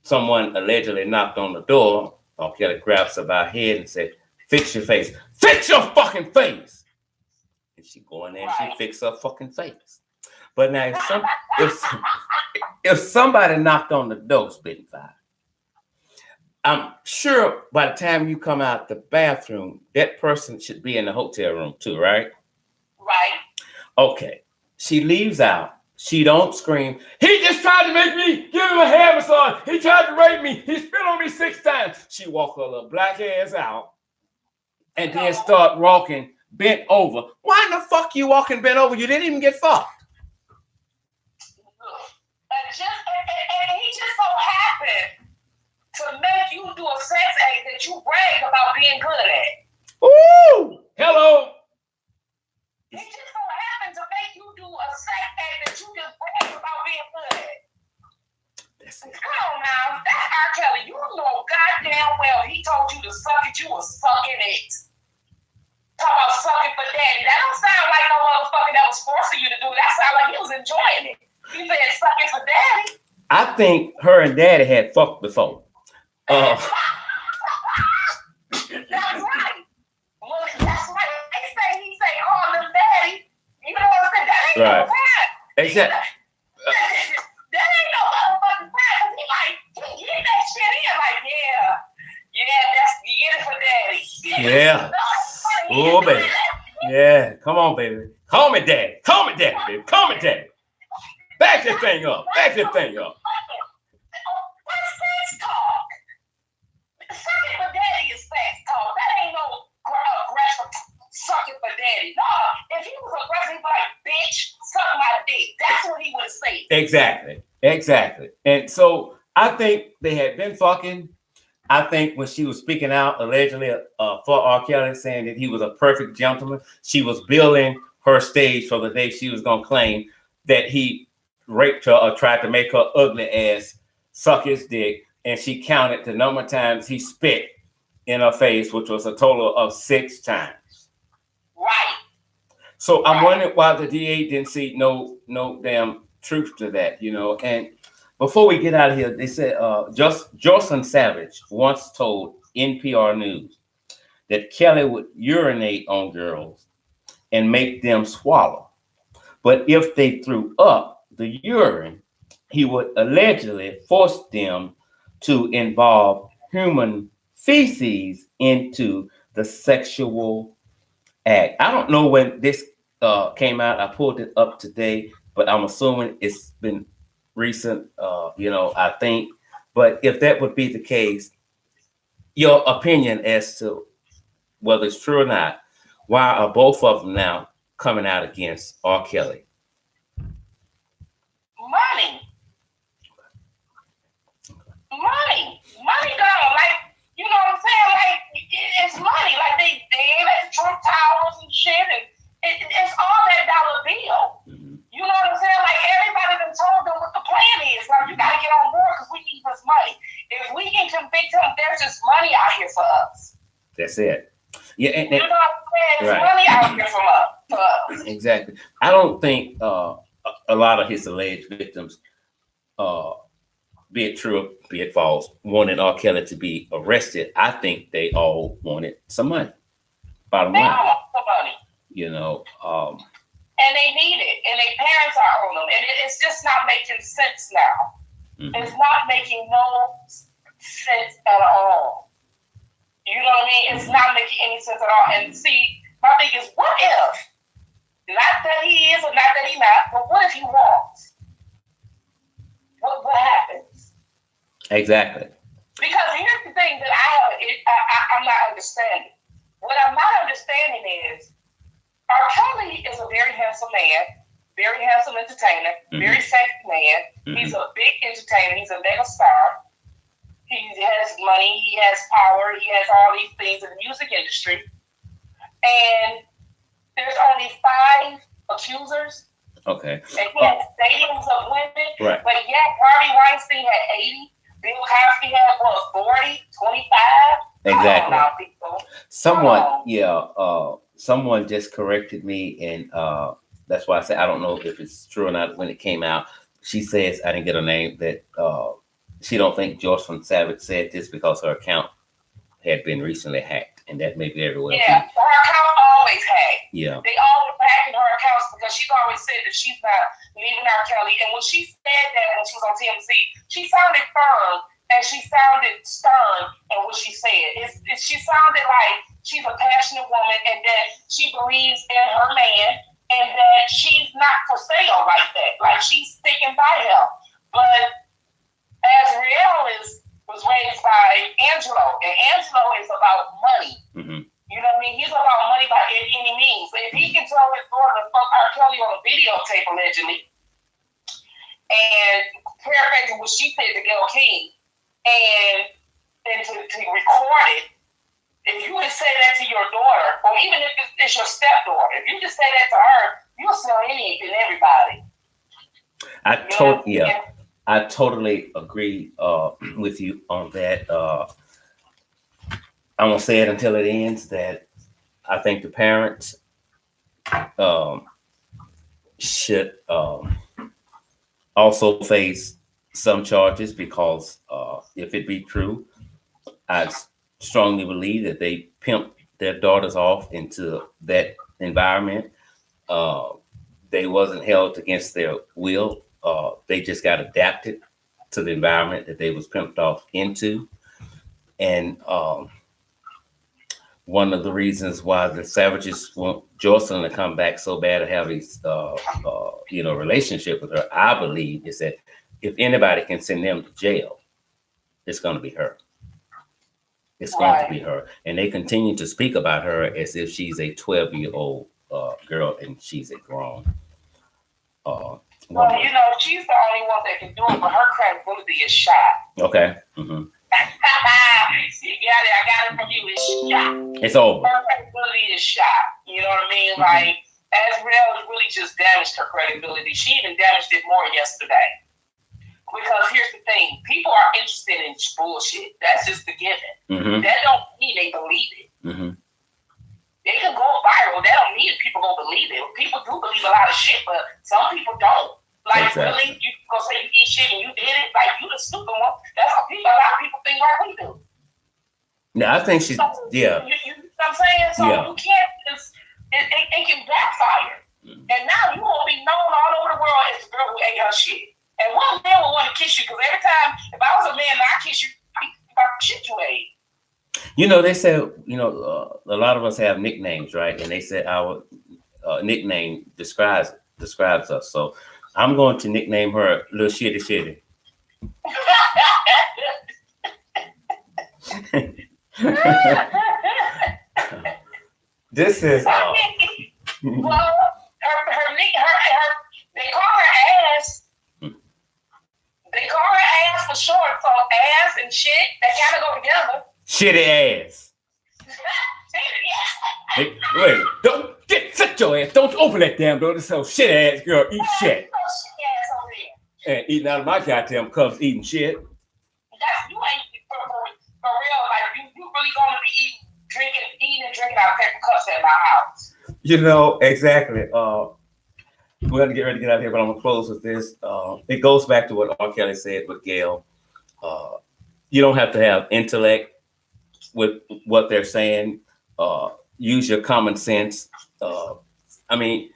S3: someone allegedly knocked on the door, R.Kelly grabs her by her head and said, "Fix your face. Fix your fucking face!" And she go in there and she fix her fucking face. But now if somebody knocked on the door, Spittin Fire, I'm sure by the time you come out the bathroom, that person should be in the hotel room too, right?
S2: Right.
S3: Okay. She leaves out. She don't scream, "He just tried to make me give him a hair massage. He tried to rape me. He spit on me 6 times." She walked her little black ass out and then start walking bent over. Why in the fuck you walking bent over? You didn't even get fucked.
S2: And he just so happened to make you do a sex act that you brag about being good at.
S3: Ooh! Hello!
S2: He just so happened to make you do a sex act that you just brag about being good at. Come on now, that's R.Kelly. You know goddamn well he told you to suck it, you was sucking it. Talk about sucking for daddy. That don't sound like no motherfucker that was forcing you to do it. That sound like he was enjoying it. He said sucking for daddy.
S3: I think her and daddy had fucked before.
S2: That's right. Well, that's right. He say call him daddy. You know what I'm saying? That ain't
S3: right.
S2: No crap.
S3: Exactly.
S2: That ain't no motherfucking crap. Cause he get that shit in like, you get it for daddy.
S3: Yeah. Oh, baby. Yeah. Come on, baby. Call me daddy. Call me daddy, baby. Call me daddy. Back this thing up. Back this thing up.
S2: What's sex talk? Sucking for daddy is sex talk. That ain't no aggressive sucking for daddy. No, if he was aggressive, he'd be like, "Bitch, suck my dick." That's what he would have said.
S3: Exactly. And so I think they had been fucking. I think when she was speaking out allegedly for R.Kelly, saying that he was a perfect gentleman, she was building her stage for the day she was going to claim that he raped her or tried to make her ugly ass suck his dick. And she counted the number of times he spit in her face, which was a total of 6 times.
S2: Right.
S3: So I'm wondering why the DA didn't see no damn truth to that, you know. And before we get out of here, they said Jocelyn Savage once told NPR News that Kelly would urinate on girls and make them swallow. But if they threw up the urine, he would allegedly force them to involve human feces into the sexual act. I don't know when this came out. I pulled it up today, but I'm assuming it's been recent, I think. But if that would be the case, your opinion as to
S1: whether it's true or not, why are both of them now coming out against R.Kelly?
S2: Money. Money gone. Like, you know what I'm saying? Like, it's money. Like, they ain't at the Trump Towers and shit, and it's all that dollar bill.
S1: Mm-hmm.
S2: You know what I'm saying? Like, everybody done told them what the plan is. Like, you gotta get on board because we need this money. If we can convict them, there's just money out here for us.
S1: That's it. Yeah, and
S2: you know what I'm saying? There's
S1: right.
S2: money out here for us.
S1: Exactly. I don't think a lot of his alleged victims, be it true, be it false, wanted R. Kelly to be arrested. I think they all wanted some money. Bottom
S2: They
S1: line,
S2: all want some money.
S1: you know.
S2: And they need it, and their parents are on them, and it's just not making sense now.
S1: Mm-hmm.
S2: It's not making no sense at all. You know what I mean? It's not making any sense at all. And see, my thing is, what if? Not that he is or not that he not, but what if he was? What happens?
S1: Exactly.
S2: Because here's the thing that I'm not understanding. What I'm not understanding is R.Kelly is a very handsome man, very handsome entertainer, very sexy man. Mm-hmm. He's a big entertainer. He's a mega star. He has money. He has power. He has all these things in the music industry. And there's only 5 accusers.
S1: Okay.
S2: And he has stadiums of women.
S1: Right.
S2: But yet, Harvey Weinstein had 80. Bill Cosby had, 40, 25?
S1: Exactly.
S2: Now, people.
S1: Someone just corrected me, and that's why I said I don't know if it's true or not. When it came out, she says, I didn't get her name, that she don't think Jocelyn Savage said this because her account had been recently hacked, and that may very well
S2: Yeah,
S1: be.
S2: her account always hacked.
S1: Yeah.
S2: They always hacking her accounts because she's always said that she's not leaving R.Kelly. And when she said that when she was on TMZ, she sounded firm and she sounded stern in what she said. She sounded like she's a passionate woman and that she believes in her man and that she's not for sale like that. Like, she's sticking by him. But Azriel was raised by Angelo, and Angelo is about money. Mm-hmm. You know what I mean? He's about money by any means. If he can tell his daughter to fuck R.Kelly on a videotape allegedly, and paraphrasing what she said to Gayle King, and to record it, if you would say that to your daughter, or even if it's your stepdaughter, if you just say that to her, you'll sell anything and everybody.
S1: I totally agree with you on that. I won't say it until it ends that I think the parents should also face some charges because if it be true, I strongly believe that they pimped their daughters off into that environment. They wasn't held against their will. They just got adapted to the environment that they was pimped off into. And one of the reasons why the Savages want Jocelyn to come back so bad to have a relationship with her, I believe, is that if anybody can send them to jail, it's going to be her. It's going to be her. And they continue to speak about her as if she's a 12-year-old girl and she's a grown
S2: well, she's the only one that can do it, but her credibility is shot.
S1: Okay. Mm-hmm.
S2: I got it from you. It's shot.
S1: It's over.
S2: Her credibility is shot. You know what I mean? Mm-hmm. Like, Azriel really just damaged her credibility. She even damaged it more yesterday. Because here's the thing. People are interested in bullshit. That's just the given. Mm-hmm. That don't mean they believe it. Mm-hmm. They can go viral. That don't mean people gonna believe it. People do believe a lot of shit, but some people don't. Like, exactly. Really? You gonna say you eat shit and you did it? Like, you the stupid one. That's how a lot of people think like we do.
S1: Yeah, I think she's, yeah.
S2: You know what I'm saying? So you can't, it can backfire. Mm-hmm. And now you won't be known all over the world as the girl who ate her shit. And one man will want to kiss you because every time, if I was a man and I kiss you, I'd be about the shit you ate.
S1: They said, a lot of us have nicknames, right? And they said our nickname describes us. So I'm going to nickname her Little Shitty Shitty.
S3: This is
S2: well, they call her ass. They call her ass for short, so ass and shit, they kind of go together.
S3: shitty ass. Hey, wait, don't sit your ass. Don't open that damn door. This whole shit ass girl eat shit. And eating out of my goddamn cups, eating shit.
S2: That's, you ain't for real. Like you really gonna be eating and drinking out of paper cups at my house.
S3: You know, exactly. We're gonna get ready to get out of here, but I'm gonna close with this. It goes back to what R.Kelly said with Gail. You don't have to have intellect with what they're saying. Use your common sense. I mean,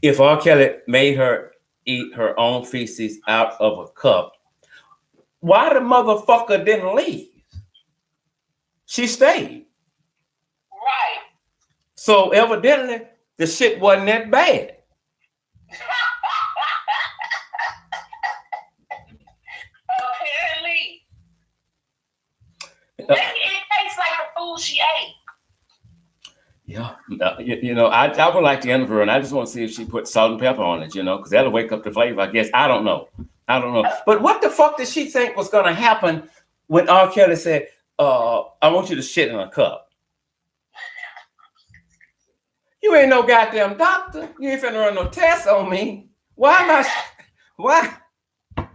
S3: if R.Kelly made her eat her own feces out of a cup, why the motherfucker didn't leave? She stayed.
S2: Right.
S3: So evidently, the shit wasn't that bad.
S2: Apparently. Maybe it tastes like the food she ate.
S3: Yeah, you know, I would like to interview her, and I just want to see if she put salt and pepper on it, you know, because that'll wake up the flavor, I guess. I don't know. But what the fuck did she think was going to happen when R. Kelly said, I want you to shit in a cup? You ain't no goddamn doctor. You ain't finna run no tests on me. Why am I? Why?
S2: Right.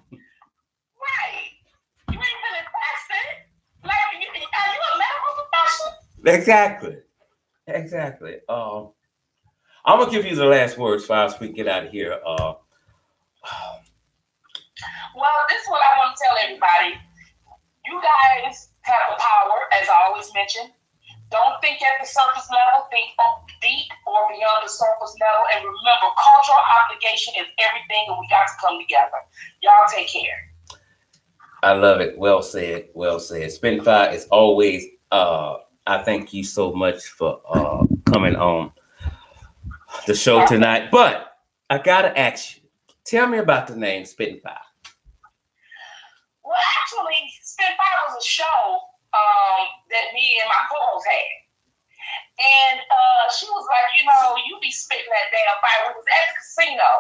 S2: You ain't finna test it. Like, are you a medical professional?
S3: Exactly. I'm gonna give you the last words, Files. We can get out of here.
S2: Well, this is what I want to tell everybody. You guys have the power, as I always mention. Don't think at the surface level, think up deep or beyond the surface level. And remember, cultural obligation is everything, and we got to come together. Y'all take care.
S3: I love it. Well said. Well said. Spittin Fire is always, I thank you so much for coming on the show tonight. But I got to ask you, tell me about the name Spittin Fire.
S2: Well, actually, Spittin Fire was a show that me and my co-host had. And she was like, you know, you be spitting that damn fire. We was at the casino,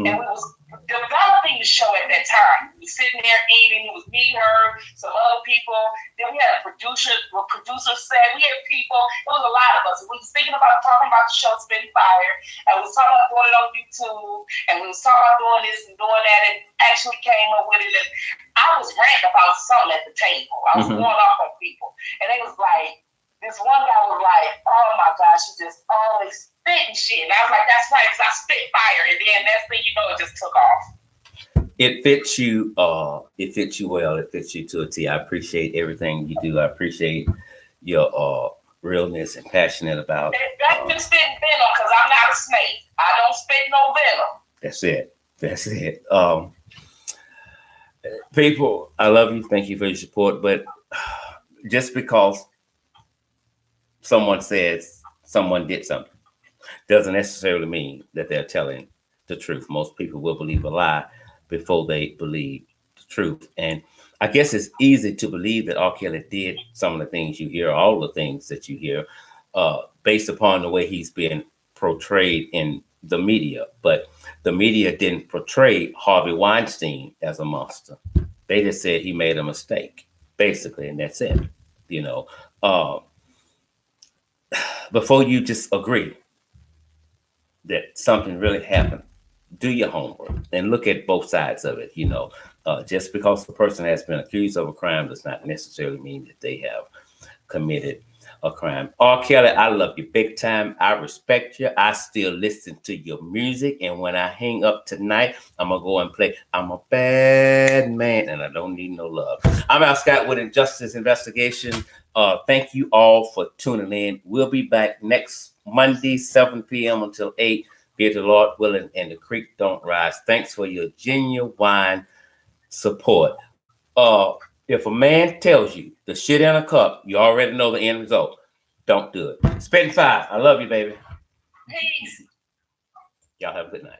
S2: and we was developing the show at that time. We was sitting there eating. It was me, her, some other people. Then we had a producer set. We had people. It was a lot of us. We was thinking about talking about the show Spittin Fire, and we was talking about doing it on YouTube, and we was talking about doing this and doing that, and actually came up with it. And I was ranting about something at the table. I was going off on people, and they was like, this one guy was like, oh my gosh, you just always spitting shit. And I was like, that's right, because I spit fire. And then next thing you know, it just took off.
S3: It fits you. It fits you well. It fits you to a T. I appreciate everything you do. I appreciate your realness and passionate about.
S2: That's been spitting venom, because I'm not a snake. I don't spit no venom.
S3: That's it. People, I love you. Thank you for your support. But just because someone says someone did something doesn't necessarily mean that they're telling the truth. Most people will believe a lie before they believe the truth. And I guess it's easy to believe that R. Kelly did some of the things you hear, all the things that you hear, based upon the way he's been portrayed in the media. But the media didn't portray Harvey Weinstein as a monster. They just said he made a mistake, basically, and that's it. You know, before you just agree that something really happened, do your homework and look at both sides of it. You know, just because the person has been accused of a crime does not necessarily mean that they have committed a crime. R. Kelly, I love you big time. I respect you. I still listen to your music. And when I hang up tonight, I'm going to go and play I'm a Bad Man and I Don't Need No Love. I'm Al Scott with Injustice Investigation. Thank you all for tuning in. We'll be back next Monday, 7 p.m. until 8. Be it the Lord willing and the creek don't rise. Thanks for your genuine support. If a man tells you the shit in a cup, you already know the end result. Don't do it. Spittin Fire. I love you, baby.
S2: Peace.
S3: Y'all have a good night.